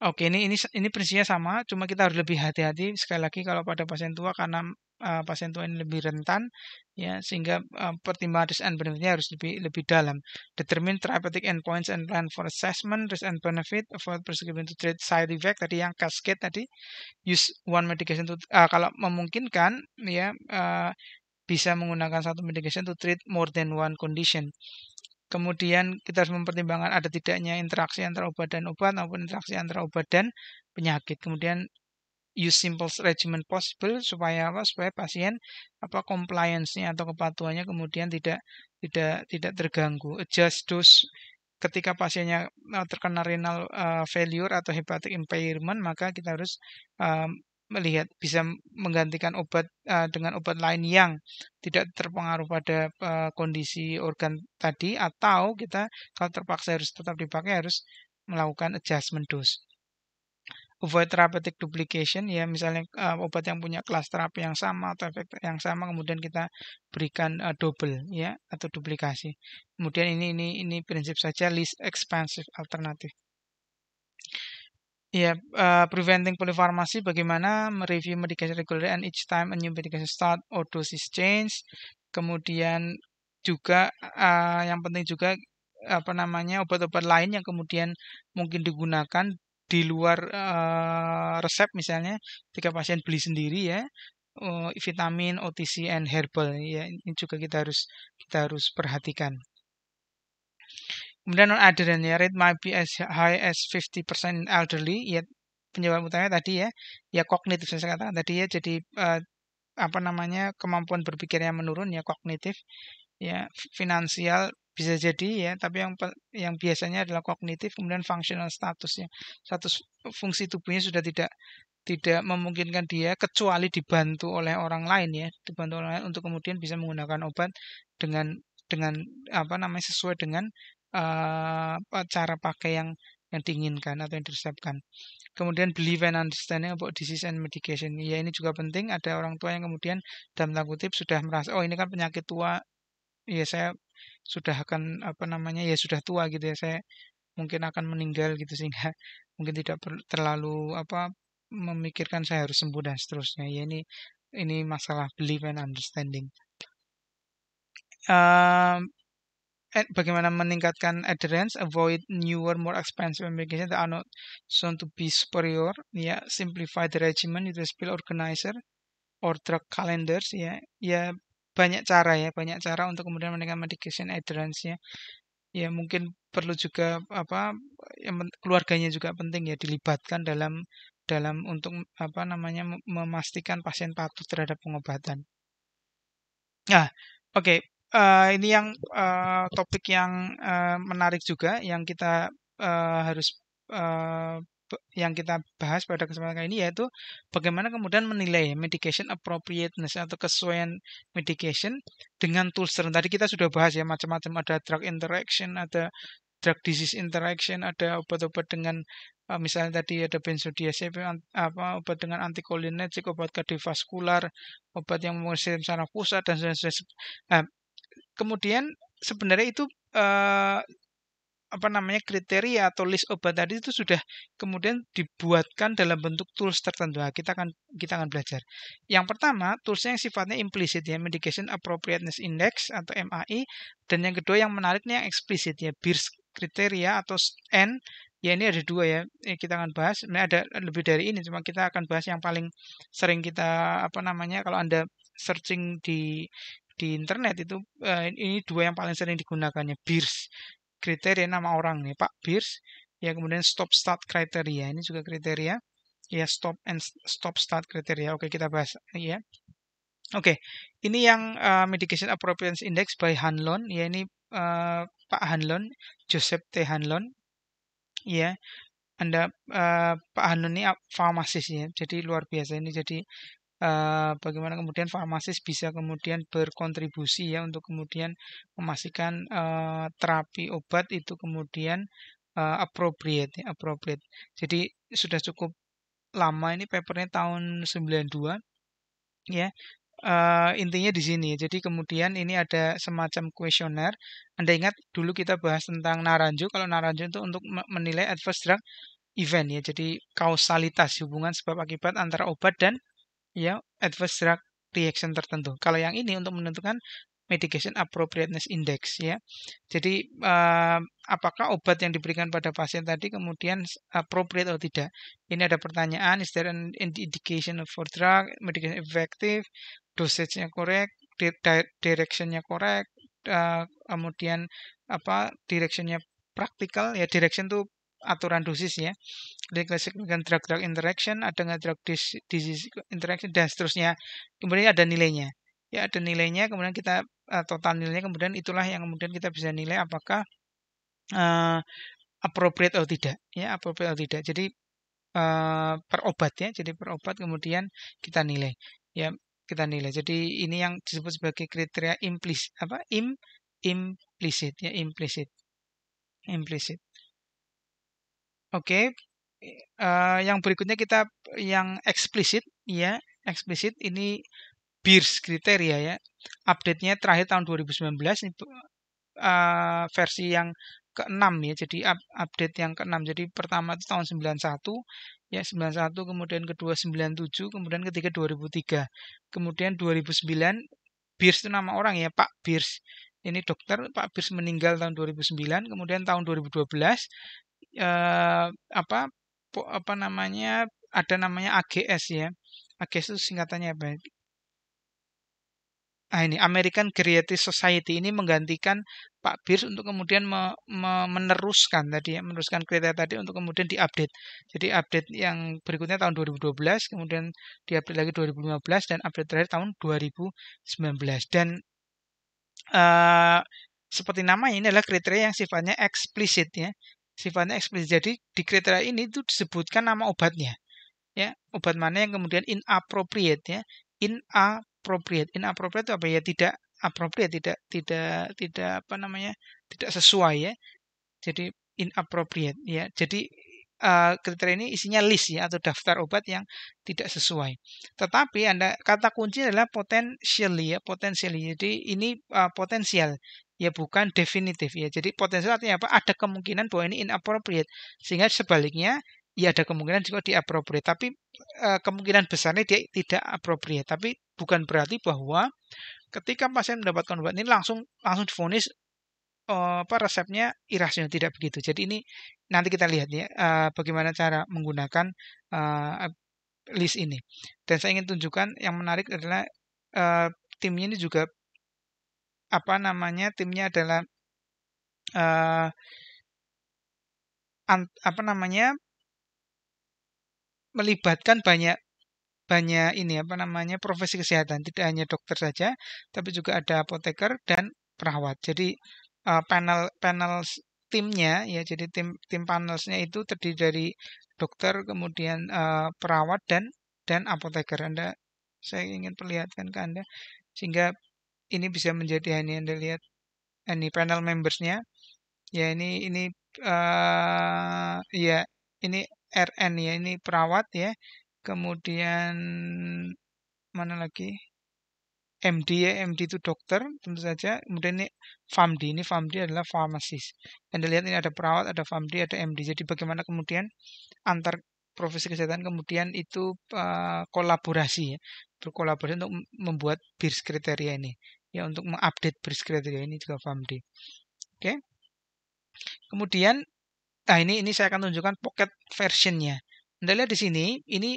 Oke, ini prinsipnya sama, cuma kita harus lebih hati-hati sekali lagi kalau pada pasien tua karena pasien tua ini lebih rentan ya, sehingga pertimbangan risk and benefitnya harus lebih dalam. Determine therapeutic endpoints and plan for assessment risk and benefit, avoid prescribing to treat side effect tadi yang cascade tadi, use one medication to kalau memungkinkan ya bisa menggunakan satu medication to treat more than one condition. Kemudian kita harus mempertimbangkan ada tidaknya interaksi antara obat dan obat maupun interaksi antara obat dan penyakit. Kemudian use simple regimen possible supaya supaya pasien compliance-nya atau kepatuhannya kemudian tidak terganggu. Adjust dose ketika pasiennya terkena renal failure atau hepatic impairment, maka kita harus melihat bisa menggantikan obat dengan obat lain yang tidak terpengaruh pada kondisi organ tadi, atau kita kalau terpaksa harus tetap dipakai harus melakukan adjustment dose. Avoid therapeutic duplication ya, misalnya obat yang punya kelas terapi yang sama atau efek yang sama kemudian kita berikan double ya atau duplikasi. Kemudian ini prinsip saja least expensive alternatif. Ya, preventing polypharmacy, bagaimana mereview medication regularly and each time a new medication start or dosage change. Kemudian juga yang penting juga obat-obat lain yang kemudian mungkin digunakan di luar resep misalnya ketika pasien beli sendiri ya vitamin, OTC, and herbal ya ini juga kita harus perhatikan. Kemudian non-adherent ya rate might be as high as 50% in elderly ya penyebab utamanya tadi ya kognitif saya katakan tadi ya jadi apa namanya kemampuan berpikirnya menurun ya kognitif ya finansial bisa jadi ya tapi yang biasanya adalah kognitif kemudian functional statusnya status fungsi tubuhnya sudah tidak memungkinkan dia kecuali dibantu oleh orang lain ya dibantu oleh orang lain untuk kemudian bisa menggunakan obat dengan apa namanya sesuai dengan cara pakai yang diinginkan atau yang diresepkan. Kemudian belief and understanding about disease and medication. Ya ini juga penting. Ada orang tua yang kemudian dalam tanda kutip sudah merasa oh ini kan penyakit tua. Ya saya sudah akan apa namanya ya sudah tua gitu ya. Saya mungkin akan meninggal gitu sehingga mungkin tidak terlalu apa memikirkan saya harus sembuh dan seterusnya. Ya ini masalah belief and understanding. Bagaimana meningkatkan adherence, avoid newer, more expensive medication that are not shown to be superior, ya, simplify the regimen with the pill organizer or drug calendars, ya banyak cara untuk kemudian meningkatkan medication adherence ya mungkin perlu juga apa, keluarganya juga penting ya dilibatkan dalam untuk apa namanya memastikan pasien patuh terhadap pengobatan. Nah, oke. Ini yang topik yang menarik juga yang kita harus yang kita bahas pada kesempatan kali ini yaitu bagaimana kemudian menilai medication appropriateness atau kesesuaian medication dengan tools tertentu. Tadi kita sudah bahas ya macam-macam ada drug interaction, ada drug disease interaction, ada obat-obat dengan misalnya tadi ada benzodiazepin, obat dengan anticholinergic, obat kardiovaskular, obat yang mengusir saraf pusat dan sebagainya. Nah, kemudian sebenarnya itu apa namanya kriteria atau list obat tadi itu sudah kemudian dibuatkan dalam bentuk tools tertentu. Nah, kita akan belajar. Yang pertama, toolsnya yang sifatnya implisit ya, Medication Appropriateness Index atau MAI, dan yang kedua yang menariknya yang eksplisit ya, BIRS kriteria atau N. Ya ini ada dua ya, kita akan bahas. Sebenarnya ada lebih dari ini, cuma kita akan bahas yang paling sering kita apa namanya kalau Anda searching di internet itu ini dua yang paling sering digunakannya BIRS kriteria nama orang nih Pak BIRS ya kemudian stop start kriteria ini juga kriteria ya stop start kriteria. Oke kita bahas ya. Oke ini yang medication appropriateness index by Hanlon ya ini Pak Hanlon Joseph T Hanlon ya Anda Pak Hanlon ini farmasis ya jadi luar biasa ini jadi bagaimana kemudian farmasis bisa kemudian berkontribusi ya untuk kemudian memastikan terapi obat itu kemudian appropriate. Jadi sudah cukup lama ini papernya tahun 92 ya. Intinya di sini. Jadi kemudian ini ada semacam kuesioner. Anda ingat dulu kita bahas tentang Naranjo. Kalau Naranjo itu untuk menilai adverse drug event ya. Jadi kausalitas hubungan sebab akibat antara obat dan ya adverse drug reaction tertentu. Kalau yang ini untuk menentukan medication appropriateness index ya. Jadi apakah obat yang diberikan pada pasien tadi kemudian appropriate atau tidak? Ini ada pertanyaan, is there an indication for drug, medication effective, dosage-nya correct, direction-nya correct, kemudian apa direction-nya praktikal ya direction itu aturan dosis ya diklasifikasikan drug-drug interaction, ada nggak drug disease interaction dan seterusnya. Kemudian ada nilainya. Ya ada nilainya, kemudian kita total nilainya, kemudian itulah yang kemudian kita bisa nilai apakah appropriate atau tidak. Ya appropriate atau tidak. Jadi per obat ya, jadi per obat kemudian kita nilai. Ya kita nilai. Jadi ini yang disebut sebagai kriteria implisit ya implisit. Oke, yang berikutnya kita yang eksplisit ya, eksplisit ini BIRS kriteria ya. Update-nya terakhir tahun 2019 itu versi yang ke-6 ya. Jadi update yang ke-6. Jadi pertama itu tahun 91 ya 91, kemudian kedua 97, kemudian ketiga 2003. Kemudian 2009 BIRS itu nama orang ya, Pak BIRS. Ini dokter Pak BIRS meninggal tahun 2009, kemudian tahun 2012 apa apa namanya, ada namanya AGS ya. AGS itu singkatannya apa? Ini American Geriatric Society ini menggantikan Pak Birs untuk kemudian meneruskan tadi ya, meneruskan kriteria tadi untuk kemudian diupdate. Jadi update yang berikutnya tahun 2012, kemudian diupdate lagi 2015 dan update terakhir tahun 2019. Dan eh, seperti namanya ini adalah kriteria yang sifatnya eksplisit ya. Sifatnya eksplisit. Jadi di kriteria ini itu disebutkan nama obatnya ya, obat mana yang kemudian inappropriate ya, inappropriate itu apa ya, tidak appropriate, tidak apa namanya, tidak sesuai ya, jadi inappropriate ya. Jadi kriteria ini isinya list ya, atau daftar obat yang tidak sesuai. Tetapi kata kunci adalah potentially ya, potentially. Jadi ini potensial ya, bukan definitif ya. Jadi potensial artinya apa? Ada kemungkinan bahwa ini inappropriate. Sehingga sebaliknya ya ada kemungkinan juga di appropriate. Tapi kemungkinan besarnya dia tidak appropriate. Tapi bukan berarti bahwa ketika pasien mendapatkan obat ini langsung divonis resepnya irasional, tidak begitu. Jadi ini nanti kita lihat ya bagaimana cara menggunakan uh, list ini. Dan saya ingin tunjukkan yang menarik adalah timnya ini juga apa namanya, timnya adalah uh, apa namanya, melibatkan banyak banyak ini apa namanya, profesi kesehatan, tidak hanya dokter saja, tapi juga ada apoteker dan perawat. Jadi panel panel timnya ya, jadi tim panelsnya itu terdiri dari dokter, kemudian perawat dan apoteker. Saya ingin perlihatkan ke Anda sehingga ini bisa menjadi, ini Anda lihat ini panel membersnya ya, ini ya ini RN ya, ini perawat ya. Kemudian mana lagi? MD ya, MD itu dokter tentu saja. Kemudian ini FAMD adalah pharmacist. Anda lihat ini ada perawat, ada FAMD, ada MD. Jadi bagaimana kemudian antar profesi kesehatan kemudian itu kolaborasi ya, berkolaborasi untuk membuat BIRS kriteria ini ya, untuk mengupdate BIRS kriteria ini juga FAMD. Oke. Kemudian ini saya akan tunjukkan pocket versionnya. Anda lihat di sini, ini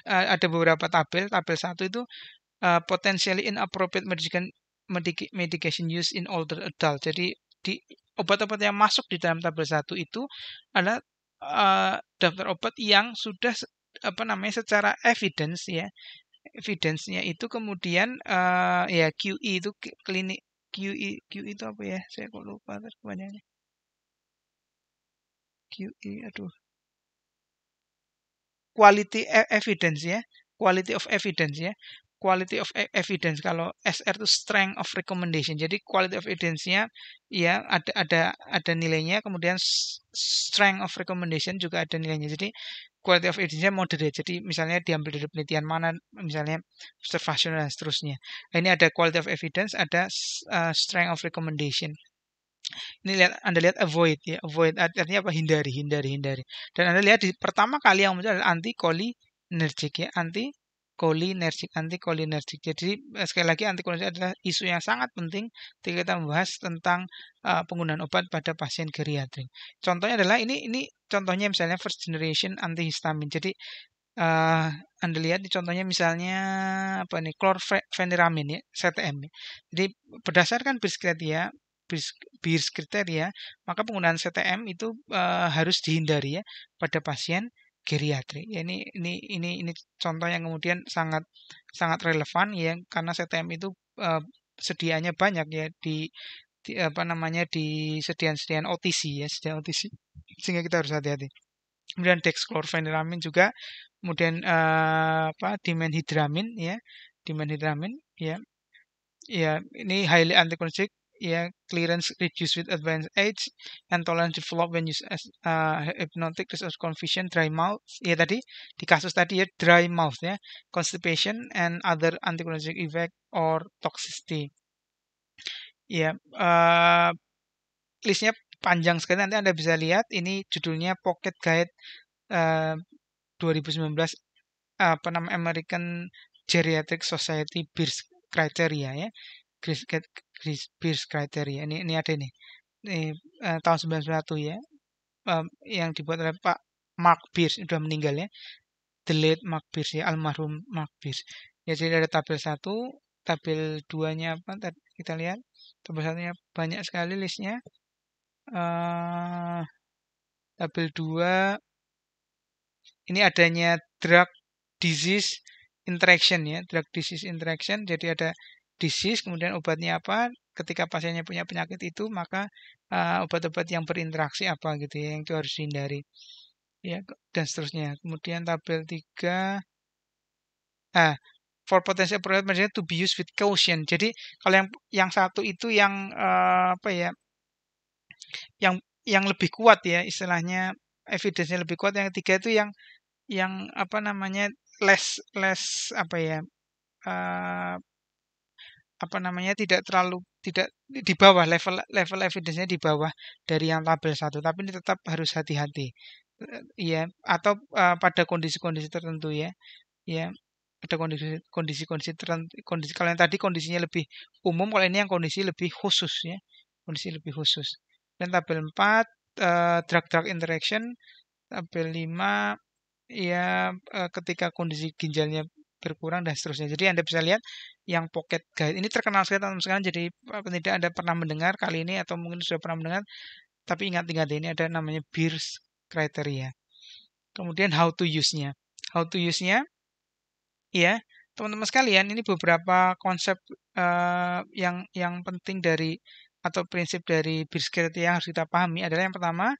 ada beberapa tabel. Tabel 1 itu potentially inappropriate medication use in older adult. Jadi di obat-obat yang masuk di dalam tabel 1 itu adalah daftar obat yang sudah apa namanya, secara evidence ya, evidence-nya itu kemudian ya QE itu klinik, QE itu apa ya? Saya kok lupa kebanyakannya. QE, aduh. Quality evidence ya, quality of evidence ya, quality of evidence. Kalau SR itu strength of recommendation. Jadi quality of evidence-nya ya ada nilainya, kemudian strength of recommendation juga ada nilainya. Jadi quality of evidence-nya moderate. Jadi misalnya diambil dari penelitian mana, misalnya observational dan seterusnya. Nah, ini ada quality of evidence, ada strength of recommendation. Ini Anda lihat avoid ya, avoid artinya apa? Hindari. Dan Anda lihat di pertama kali yang muncul adalah anticholinergic ya, anticholinergic. Jadi sekali lagi anticholinergic adalah isu yang sangat penting ketika kita membahas tentang penggunaan obat pada pasien geriatrik. Contohnya adalah ini contohnya misalnya first generation antihistamin. Jadi Anda lihat di contohnya misalnya apa nih, chlorpheniramine ya, CTM ya. Jadi berdasarkan BIRS kriteria, maka penggunaan CTM itu harus dihindari ya pada pasien geriatrik. Ya, ini contoh yang kemudian sangat sangat relevan ya, karena CTM itu sediaannya banyak ya di apa namanya, di sediaan OTC ya, sediaan OTC, sehingga kita harus hati-hati. Kemudian dexchlorpheniramine juga, kemudian dimenhidramin ya, ya ini highly anticholinergic ya, clearance reduced with advanced age, and tolerance develop when used as hypnotic, risk of confusion, dry mouth ya, tadi di kasus tadi ya, dry mouth ya, constipation and other anticholinergic effect or toxicity ya. Listnya panjang sekali, nanti Anda bisa lihat, ini judulnya Pocket Guide 2019 apa nama, American Geriatric Society BIRS Criteria ya, BIRS Criteria. Ini ada ini tahun 1991 ya, yang dibuat oleh Pak Mark Bierce, sudah meninggal ya. The late Mark Bierce ya, almarhum Mark Bierce. Ya, jadi ada tabel 1, tabel 2-nya apa? Kita lihat. Tabel 1-nya banyak sekali listnya. Tabel 2 ini adanya drug disease interaction ya, drug disease interaction. Jadi ada disease, kemudian obatnya apa? Ketika pasiennya punya penyakit itu, maka obat-obat yang berinteraksi apa gitu ya, yang itu harus dihindari. Ya, dan seterusnya. Kemudian tabel 3, for potential product material to be used with caution. Jadi kalau yang satu itu yang apa ya? Yang lebih kuat ya, istilahnya evidence-nya lebih kuat. Yang ketiga itu yang apa namanya? less apa ya? Apa namanya, tidak di bawah level evidence-nya di bawah dari yang tabel 1, tapi ini tetap harus hati-hati. Ya, atau pada kondisi-kondisi tertentu ya. Ya, ada kondisi-kondisi tertentu. Kalau yang tadi kondisinya lebih umum, kalau ini yang kondisi lebih khusus ya. Kondisi lebih khusus. Dan tabel 4 drug-drug interaction, tabel 5 ya ketika kondisi ginjalnya berkurang dan seterusnya. Jadi Anda bisa lihat yang pocket guide ini terkenal sekali teman-teman sekalian. Jadi tidak Anda pernah mendengar kali ini atau mungkin sudah pernah mendengar, tapi ingat-ingat ini ada namanya Bierce criteria. Kemudian how to use-nya. How to use-nya ya, teman-teman sekalian, ini beberapa konsep yang penting dari atau prinsip dari Bierce criteria yang harus kita pahami adalah yang pertama,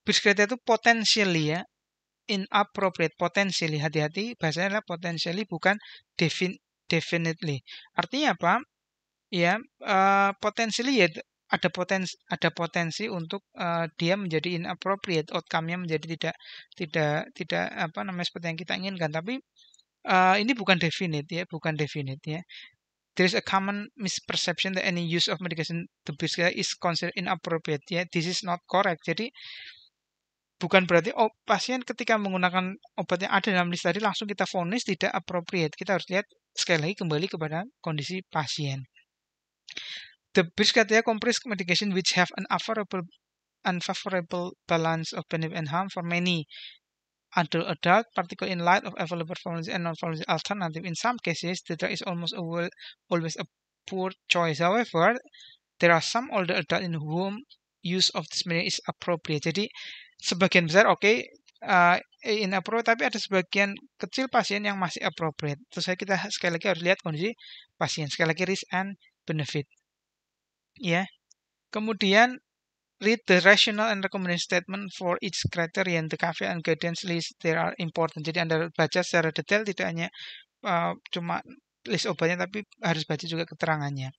Bierce criteria itu potentially ya, inappropriate, potentially, hati-hati, bahasanya adalah potentially bukan definitely. Artinya apa? Ya, potentially ya ada potensi untuk dia menjadi inappropriate, outcome-nya menjadi tidak apa namanya seperti yang kita inginkan. Tapi ini bukan definite ya, bukan definite ya. There is a common misperception that any use of medication to is considered inappropriate ya. This is not correct. Jadi bukan berarti pasien ketika menggunakan obat yang ada dalam list tadi langsung kita vonis tidak appropriate. Kita harus lihat sekali lagi kembali kepada kondisi pasien. The Bierce criteria comprise medication which have an unfavorable balance of benefit and harm for many adult, particularly in light of available pharmacy and non-pharmacy alternative. In some cases, the drug is almost always a poor choice. However, there are some older adult in whom use of this medication is appropriate. Jadi sebagian besar inappropriate, tapi ada sebagian kecil pasien yang masih appropriate. Terus kita sekali lagi harus lihat kondisi pasien. Sekali lagi risk and benefit. Ya. Kemudian read the rational and recommendation statement for each criterion. The caveat and guidance list there are important. Jadi Anda baca secara detail, tidak hanya cuma list obatnya, tapi harus baca juga keterangannya.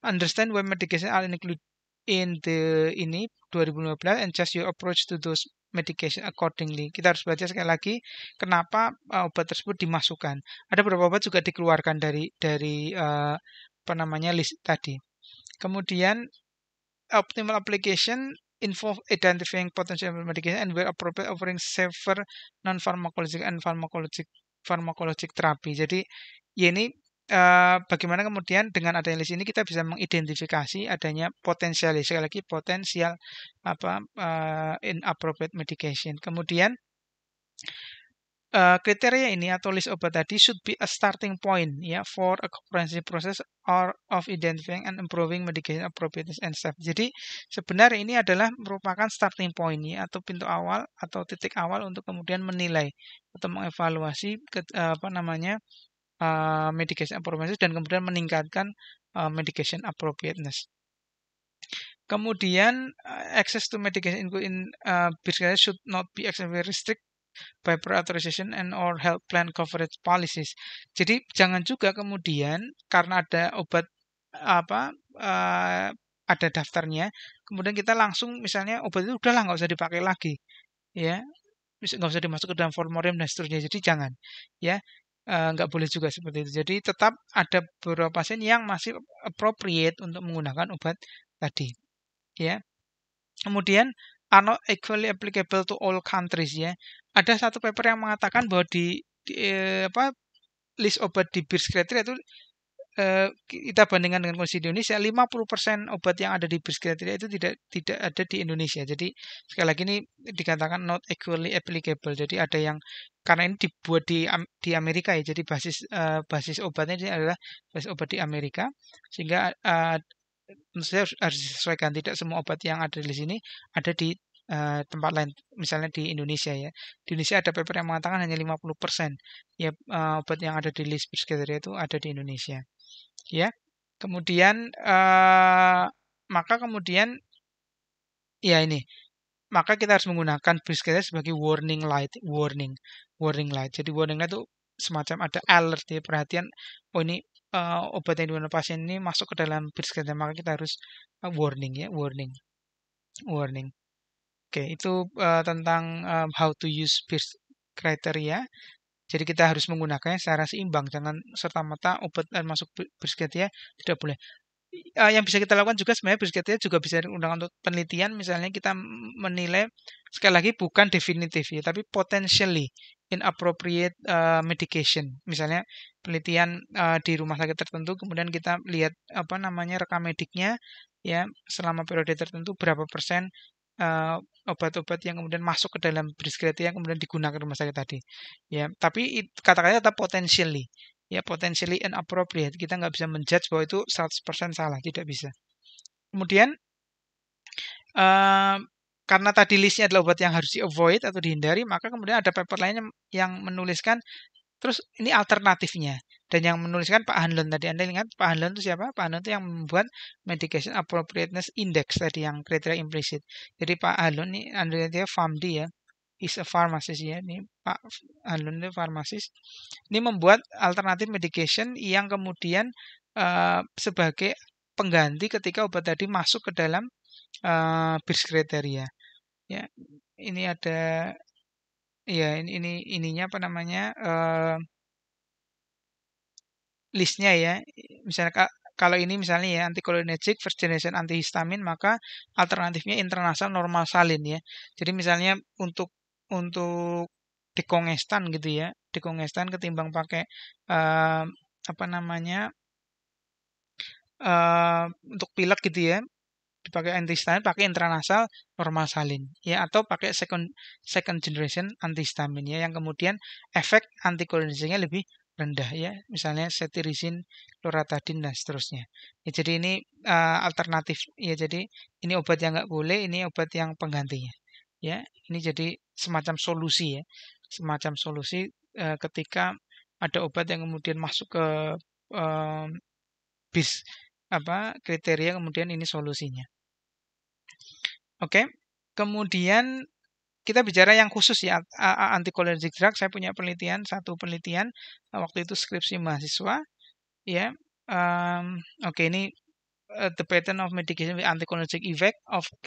Understand why medication are included in the 2015 and just your approach to those medication accordingly. Kita harus baca sekali lagi kenapa obat tersebut dimasukkan. Ada beberapa obat juga dikeluarkan dari apa namanya list tadi. Kemudian optimal application involve identifying potential medication and where appropriate offering safer non-pharmacologic and pharmacologic therapy. Jadi ini bagaimana kemudian dengan adanya list ini kita bisa mengidentifikasi adanya potensial, sekali lagi potensial inappropriate medication. Kemudian kriteria ini atau list obat tadi should be a starting point ya for a comprehensive process of identifying and improving medication appropriateness and safety. Jadi sebenarnya ini adalah merupakan starting point ya, atau pintu awal atau titik awal untuk kemudian menilai atau mengevaluasi medication appropriateness dan kemudian meningkatkan medication appropriateness. Kemudian access to medication in Bierce should not be excessively restricted by prior authorization and or health plan coverage policies. Jadi jangan juga kemudian karena ada obat ada daftarnya, kemudian kita langsung misalnya obat itu udahlah nggak usah dipakai lagi, ya nggak usah dimasuk ke dalam formularium dan seterusnya. Jadi jangan, ya nggak boleh juga seperti itu. Jadi tetap ada beberapa pasien yang masih appropriate untuk menggunakan obat tadi, ya. Kemudian are not equally applicable to all countries ya. Ada satu paper yang mengatakan bahwa di list obat di Bierce criteria itu kita bandingkan dengan kondisi di Indonesia, 50% obat yang ada di Brisketia itu tidak ada di Indonesia. Jadi sekali lagi ini dikatakan not equally applicable. Jadi ada yang karena ini dibuat di Amerika ya. Jadi basis obatnya ini adalah basis obat di Amerika, sehingga tentu saja harus disesuaikan. Tidak semua obat yang ada di sini ada di tempat lain, misalnya di Indonesia ya. Di Indonesia ada paper yang mengatakan hanya 50% ya obat yang ada di list Brisketia itu ada di Indonesia. Ya, kemudian maka kemudian ya ini, maka kita harus menggunakan Brisketia sebagai warning light. Jadi warning light itu semacam ada alert ya, perhatian, oh ini obat yang digunakan pasien ini masuk ke dalam Brisketia, maka kita harus warning ya, warning. Oke, itu tentang how to use Brisketia. Jadi kita harus menggunakannya secara seimbang, jangan serta-merta obat masuk Brisketia tidak boleh. Yang bisa kita lakukan juga sebenarnya Brisketia juga bisa digunakan untuk penelitian, misalnya kita menilai, sekali lagi bukan definitif ya, tapi potentially inappropriate medication. Misalnya penelitian di rumah sakit tertentu, kemudian kita lihat apa namanya rekam mediknya ya selama periode tertentu berapa persen obat-obat yang kemudian masuk ke dalam Brisketia yang kemudian digunakan rumah sakit tadi. Ya, tapi kata-katanya tetap potentially. Ya, potentially inappropriate. Kita nggak bisa menjudge bahwa itu 100% salah, tidak bisa. Kemudian karena tadi listnya adalah obat yang harus di-avoid atau dihindari, maka kemudian ada paper lainnya yang menuliskan terus ini alternatifnya. Dan yang menuliskan Pak Hanlon tadi. Anda ingat Pak Hanlon itu siapa? Pak Hanlon itu yang membuat Medication Appropriateness Index tadi, yang kriteria implicit. Jadi Pak Hanlon ini Anda dia PharmD ya. Is a pharmacist ya. Ini Pak Hanlon itu pharmacist. Ini membuat alternatif medication yang kemudian sebagai pengganti ketika obat tadi masuk ke dalam Brisketia. Ya, ini ada ya ininya apa namanya listnya ya. Misalnya kalau ini misalnya ya anticholinergic first generation antihistamin, maka alternatifnya intranasal normal salin ya. Jadi misalnya untuk dekongestan gitu ya, dekongestan ketimbang pakai apa namanya untuk pilek gitu ya, dipakai antihistamin, pakai intranasal normal salin ya, atau pakai second generation antihistamin ya, yang kemudian efek anticholinergicnya lebih rendah ya, misalnya cetirizine, loratadine dan seterusnya. Ya, jadi ini alternatif ya, jadi ini obat yang nggak boleh, ini obat yang penggantinya ya. Ini jadi semacam solusi ya, semacam solusi ketika ada obat yang kemudian masuk ke bis kriteria, kemudian ini solusinya. Oke, kemudian kita bicara yang khusus ya, anticholinergic drug. Saya punya satu penelitian waktu itu skripsi mahasiswa ya. Oke, ini the pattern of medication with anticholinergic effect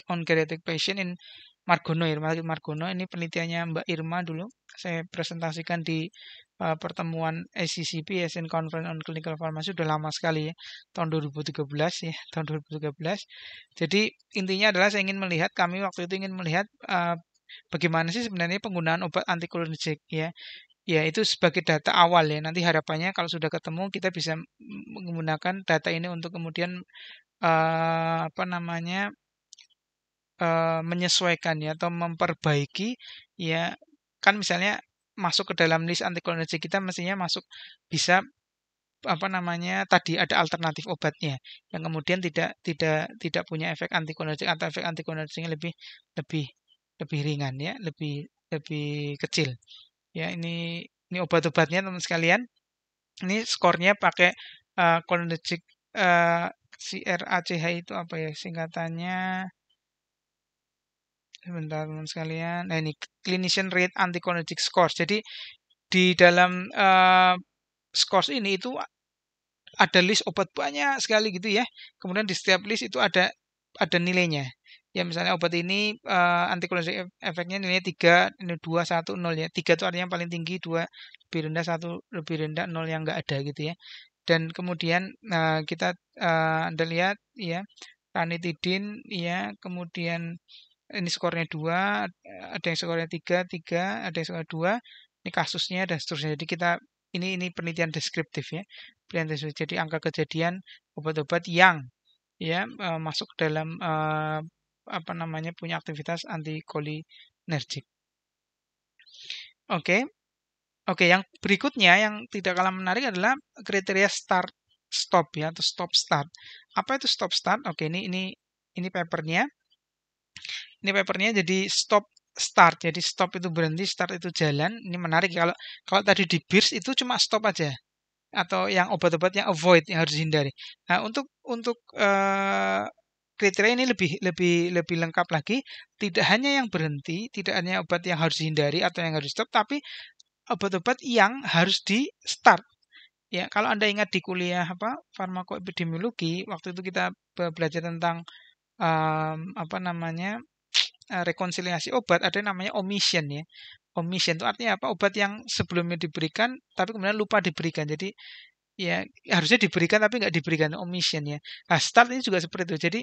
on geriatric patient in Margono ya, Margono. Ini penelitiannya Mbak Irma dulu. Saya presentasikan di pertemuan ACCP, Asian Conference on Clinical Pharmacy, sudah lama sekali ya, tahun 2013 ya, tahun 2013. Jadi intinya adalah kami waktu itu ingin melihat bagaimana sih sebenarnya penggunaan obat anticholinergic ya. Ya, itu sebagai data awal ya. Nanti harapannya kalau sudah ketemu kita bisa menggunakan data ini untuk kemudian menyesuaikan ya, atau memperbaiki ya. Kan misalnya masuk ke dalam list anticholinergic kita mestinya masuk bisa tadi ada alternatif obatnya yang kemudian tidak punya efek anticholinergic atau efek anticholinergicnya lebih lebih lebih ringan ya, lebih lebih kecil. Ya, ini obat-obatnya teman sekalian. Ini skornya pakai cholinergic CRACH itu apa ya singkatannya? Sebentar teman sekalian. Nah, ini clinician rate anticholinergic scores. Jadi di dalam scores ini itu ada list obat banyak sekali gitu ya. Kemudian di setiap list itu ada nilainya. Ya, misalnya obat ini anticholinergic efeknya nilainya 3, ini 2, 1, 0 ya. 3 itu artinya paling tinggi, 2 lebih rendah, 1 lebih rendah, 0 yang enggak ada gitu ya. Dan kemudian kita Anda lihat ya, ranitidin ya, kemudian ini skornya 2, ada yang skornya 3, ada yang skornya 2, ini kasusnya dan seterusnya. Jadi kita ini penelitian deskriptif ya. presentation. Jadi angka kejadian obat-obat yang ya masuk ke dalam apa namanya punya aktivitas antikolinergik. Oke. Oke, yang berikutnya yang tidak kalah menarik adalah kriteria start stop ya atau stop start. Apa itu stop start? Oke, ini papernya. Ini papernya jadi stop start. Jadi stop itu berhenti, start itu jalan. Ini menarik kalau kalau tadi di BIRS itu cuma stop aja atau yang obat-obat yang avoid yang harus dihindari. Nah, untuk kriteria ini lebih lengkap lagi. Tidak hanya yang berhenti, tidak hanya obat yang harus dihindari atau yang harus stop, tapi obat-obat yang harus di start. Ya, kalau Anda ingat di kuliah apa farmakoepidemiologi, waktu itu kita belajar tentang apa namanya rekonsiliasi obat, ada yang namanya omission ya. Omission itu artinya apa? Obat yang sebelumnya diberikan tapi kemudian lupa diberikan. Jadi ya harusnya diberikan tapi nggak diberikan, omission ya. Nah, start ini juga seperti itu. Jadi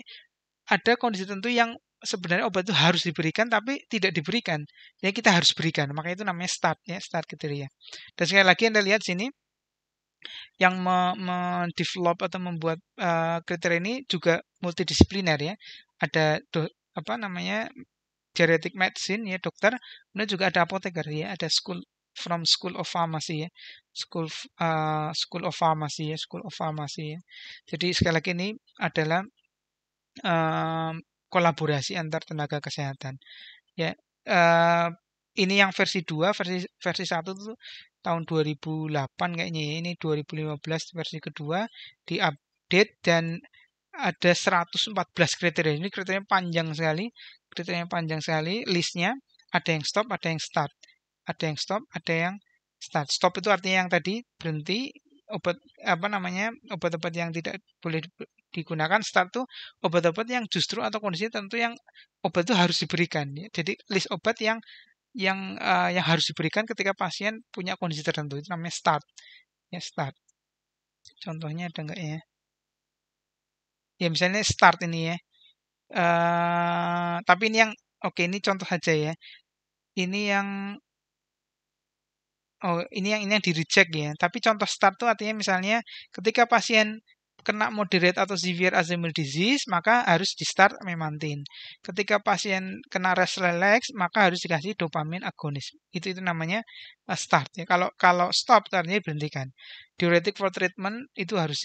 ada kondisi tertentu yang sebenarnya obat itu harus diberikan tapi tidak diberikan. Yang kita harus berikan. Makanya itu namanya start ya, start kriteria. Dan sekali lagi Anda lihat sini yang mendevelop atau membuat kriteria ini juga multidisipliner ya. Ada apa namanya geriatric medicine ya dokter, kemudian juga ada apoteker ya, ada school of pharmacy ya, school of pharmacy ya, school of pharmacy ya. Jadi sekali lagi ini adalah kolaborasi antar tenaga kesehatan. Ya, ini yang versi 2, versi 1 itu tahun 2008 kayaknya ya. Ini 2015 versi kedua diupdate dan ada 114 kriteria. Ini kriterianya panjang sekali. Kriterianya panjang sekali listnya. Ada yang stop, ada yang start. Ada yang stop, ada yang start. Stop itu artinya yang tadi berhenti, obat apa namanya obat-obat yang tidak boleh digunakan. Start tuh obat-obat yang justru atau kondisi tentu yang obat itu harus diberikan ya. Jadi list obat yang harus diberikan ketika pasien punya kondisi tertentu itu namanya start ya, start. Contohnya ada enggak ya? Ya misalnya start ini ya. Tapi ini yang oke, ini contoh aja ya. Ini yang ini yang di reject ya. Tapi contoh start itu artinya misalnya ketika pasien kena moderate atau severe Alzheimer disease, maka harus di start memantine. Ketika pasien kena rest relax, maka harus dikasih dopamin agonis. Itu namanya start ya. Kalau stop artinya berhentikan. Diuretic for treatment itu harus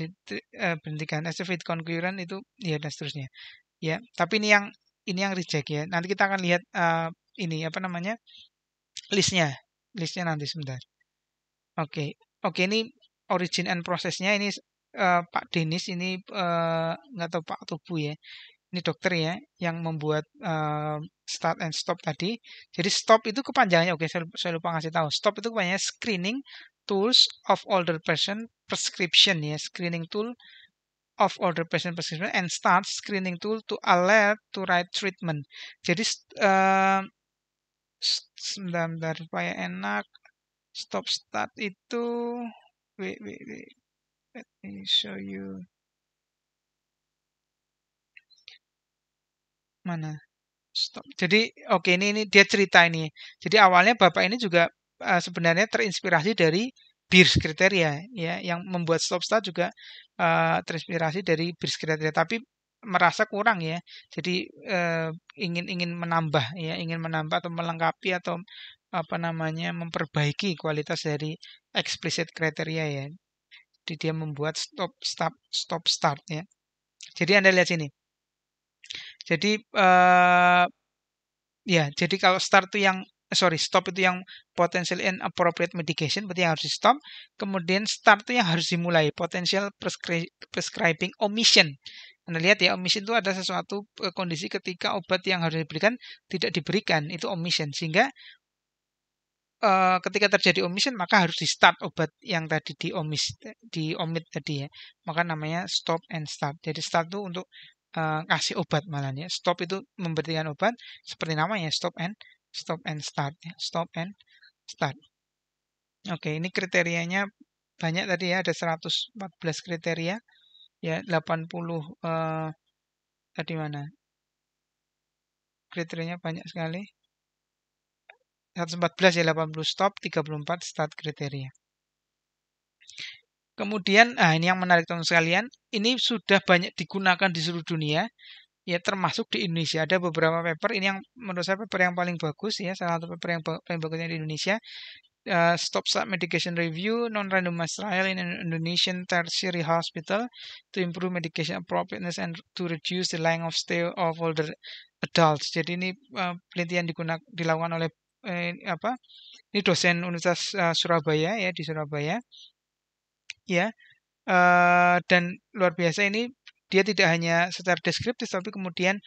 berhentikan. Activate concurrent itu ya dan seterusnya. Ya, tapi ini yang reject ya. Nanti kita akan lihat ini apa namanya? listnya. Listnya nanti sebentar. Oke, ini origin and prosesnya ini Pak Denis ini nggak tahu Pak atau Bu ya. Ini dokter ya yang membuat start and stop tadi. Jadi stop itu kepanjangannya, oke saya lupa ngasih tahu. Stop itu kepanjangannya screening tools of older person prescription ya, screening tool of older patient prescription and start screening tool to alert to right treatment. Jadi sebentar supaya enak. Stop start itu wait, let me show you. Mana? Stop. Jadi ini dia cerita ini. Jadi awalnya Bapak ini juga sebenarnya terinspirasi dari BIRS kriteria ya, yang membuat stop start juga terinspirasi dari BIRS kriteria, tapi merasa kurang ya. Jadi ingin menambah ya, ingin menambah atau melengkapi atau apa namanya memperbaiki kualitas dari explicit kriteria ya. Jadi dia membuat stop start ya. Jadi Anda lihat sini. Jadi ya, jadi kalau stop itu yang potential inappropriate medication, berarti yang harus di stop. Kemudian start itu yang harus dimulai, potential prescribing omission. Anda lihat ya, omission itu ada sesuatu kondisi ketika obat yang harus diberikan tidak diberikan, itu omission. Sehingga ketika terjadi omission maka harus di start obat yang tadi di omit tadi ya. Maka namanya stop and start. Jadi start itu untuk kasih obat malah ya. Stop itu memberikan obat seperti namanya stop and start ya. Stop and start. Oke, ini kriterianya banyak tadi ya, ada 114 kriteria. Ya, 80 tadi mana? Kriterianya banyak sekali. 114 ya, 80 stop, 34 start kriteria. Kemudian, ini yang menarik teman sekalian, ini sudah banyak digunakan di seluruh dunia, ya termasuk di Indonesia. Ada beberapa paper, ini yang menurut saya paper yang paling bagus ya, salah satu paper yang paling bagusnya di Indonesia. Stop start medication review non-randomized trial in an Indonesian tertiary hospital to improve medication appropriateness and to reduce the length of stay of older adults. Jadi ini penelitian dilakukan oleh ini dosen Universitas Surabaya ya, di Surabaya ya. Dan luar biasa ini dia tidak hanya secara deskriptif tapi kemudian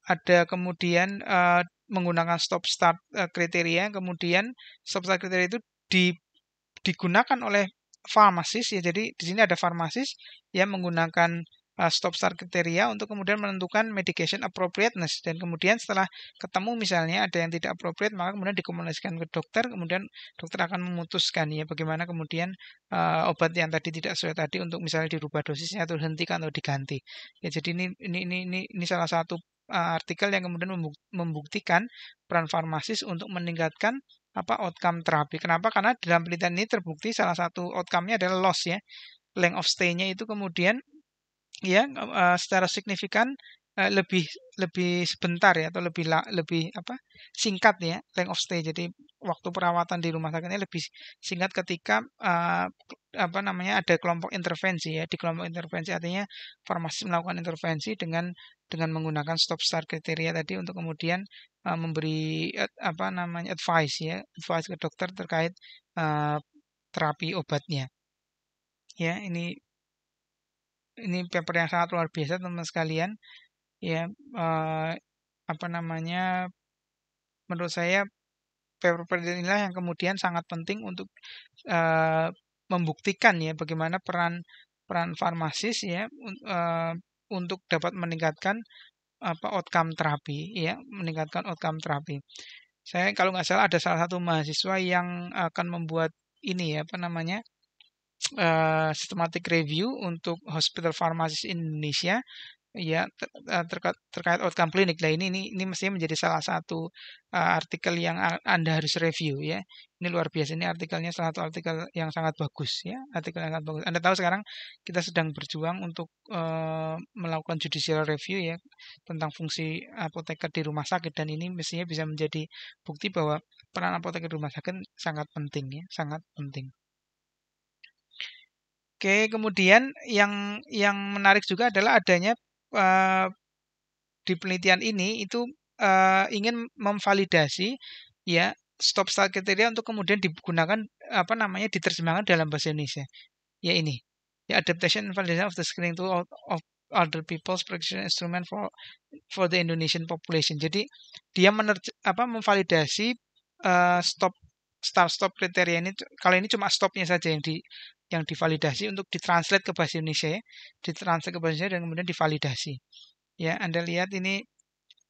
ada menggunakan stop start kriteria, kemudian stop start kriteria itu digunakan oleh farmasis ya. Jadi di sini ada farmasis yang menggunakan stop start kriteria untuk kemudian menentukan medication appropriateness, dan kemudian setelah ketemu misalnya ada yang tidak appropriate, maka kemudian dikomunikasikan ke dokter, kemudian dokter akan memutuskan ya bagaimana kemudian obat yang tadi tidak sesuai tadi untuk misalnya dirubah dosisnya atau dihentikan atau diganti. Ya, jadi ini salah satu artikel yang kemudian membuktikan peran farmasis untuk meningkatkan outcome terapi. Kenapa? Karena dalam penelitian ini terbukti salah satu outcome-nya adalah loss ya. Length of stay-nya itu kemudian ya secara signifikan lebih sebentar ya, atau lebih singkat ya, length of stay. Jadi waktu perawatan di rumah sakitnya lebih singkat ketika ada kelompok intervensi ya. Di kelompok intervensi artinya farmasis melakukan intervensi dengan menggunakan stop start kriteria tadi untuk kemudian memberi advice ya, advice ke dokter terkait terapi obatnya. Ya, ini paper yang sangat luar biasa teman-teman sekalian. Ya, menurut saya paper inilah yang kemudian sangat penting untuk membuktikan ya bagaimana peran farmasis ya untuk dapat meningkatkan outcome terapi ya, meningkatkan outcome terapi. Saya kalau nggak salah ada salah satu mahasiswa yang akan membuat ini ya systematic review untuk hospital pharmacist Indonesia ya, terkait outcome klinik. Nah, ini mestinya menjadi salah satu artikel yang Anda harus review ya. Ini luar biasa, ini artikelnya salah satu artikel yang sangat bagus ya, artikel yang sangat bagus. Anda tahu sekarang kita sedang berjuang untuk melakukan judicial review ya tentang fungsi apoteker di rumah sakit, dan ini mestinya bisa menjadi bukti bahwa peran apoteker di rumah sakit sangat penting ya, sangat penting. Oke, kemudian yang menarik juga adalah adanya di penelitian ini itu ingin memvalidasi ya stop start kriteria untuk kemudian digunakan diterjemahkan dalam bahasa Indonesia. Ya ini. Ya, adaptation and validation of the screening tool of other people's prediction instrument for the Indonesian population. Jadi dia memvalidasi stop kriteria ini. Kalau ini cuma stopnya saja yang divalidasi untuk ditranslate ke bahasa Indonesia ya. Ditranslate ke bahasa Indonesia dan kemudian divalidasi. Ya, Anda lihat ini.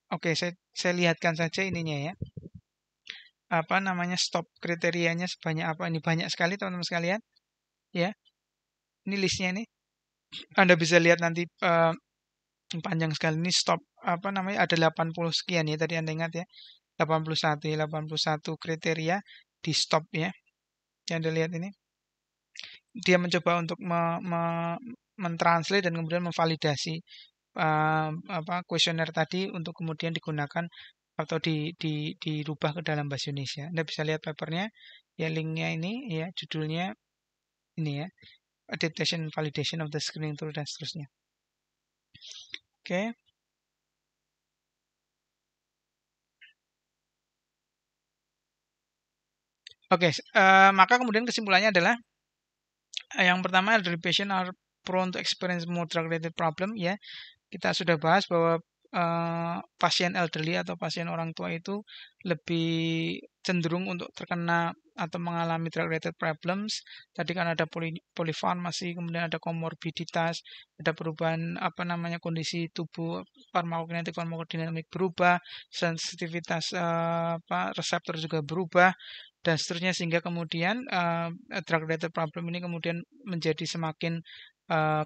Oke, saya lihatkan saja ininya ya. Stop kriterianya sebanyak apa? Ini banyak sekali teman-teman sekalian. Ya. Ini listnya nih. Anda bisa lihat nanti panjang sekali ini stop ada 80 sekian ya, tadi Anda ingat ya. 81 kriteria di stop ya. Yang Anda lihat ini. Dia mencoba untuk mentranslate dan kemudian memvalidasi kuesioner tadi untuk kemudian digunakan atau dirubah ke dalam bahasa Indonesia. Anda bisa lihat papernya ya, linknya ini ya, judulnya ini ya, adaptation validation of the screening tool dan seterusnya. Oke. Oke, maka kemudian kesimpulannya adalah yang pertama, elderly patient are prone to experience more drug-related problem ya. Kita sudah bahas bahwa pasien elderly atau pasien orang tua itu lebih cenderung untuk terkena atau mengalami drug-related problems. Tadi kan ada polifarmasi, kemudian ada komorbiditas, ada perubahan kondisi tubuh, farmakokinetik, farmakodinamik berubah, sensitivitas reseptor juga berubah, dan seterusnya, sehingga kemudian drug-related problem ini kemudian menjadi semakin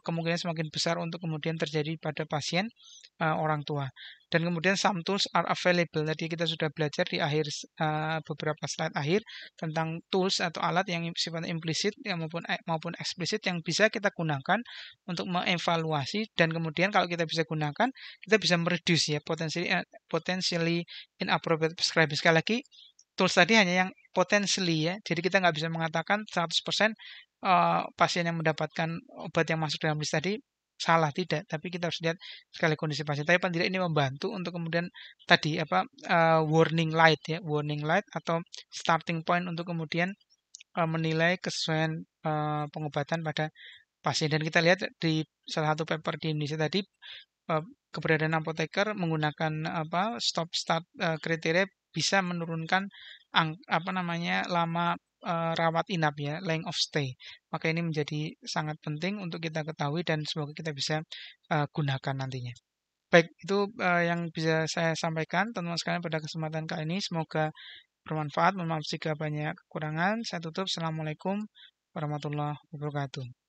kemungkinan semakin besar untuk kemudian terjadi pada pasien orang tua. Dan kemudian some tools are available. Tadi kita sudah belajar di akhir beberapa slide akhir tentang tools atau alat yang sifatnya implisit maupun eksplisit yang bisa kita gunakan untuk mengevaluasi, dan kemudian kalau kita bisa gunakan, kita bisa mereduce ya potentially inappropriate prescribing. Sekali lagi, tools tadi hanya yang potentially ya. Jadi kita nggak bisa mengatakan 100% pasien yang mendapatkan obat yang masuk dalam list tadi salah, tidak. Tapi kita harus lihat sekali kondisi pasien. Tapi paling tidak ini membantu untuk kemudian tadi warning light ya, warning light atau starting point untuk kemudian menilai kesesuaian pengobatan pada pasien. Dan kita lihat di salah satu paper di Indonesia tadi, keberadaan apoteker menggunakan stop start kriteria bisa menurunkan lama rawat inap ya, length of stay. Maka ini menjadi sangat penting untuk kita ketahui dan semoga kita bisa gunakan nantinya. Baik, itu yang bisa saya sampaikan teman-teman sekalian pada kesempatan kali ini. Semoga bermanfaat. Mohon maaf jika banyak kekurangan. Saya tutup. Assalamualaikum warahmatullahi wabarakatuh.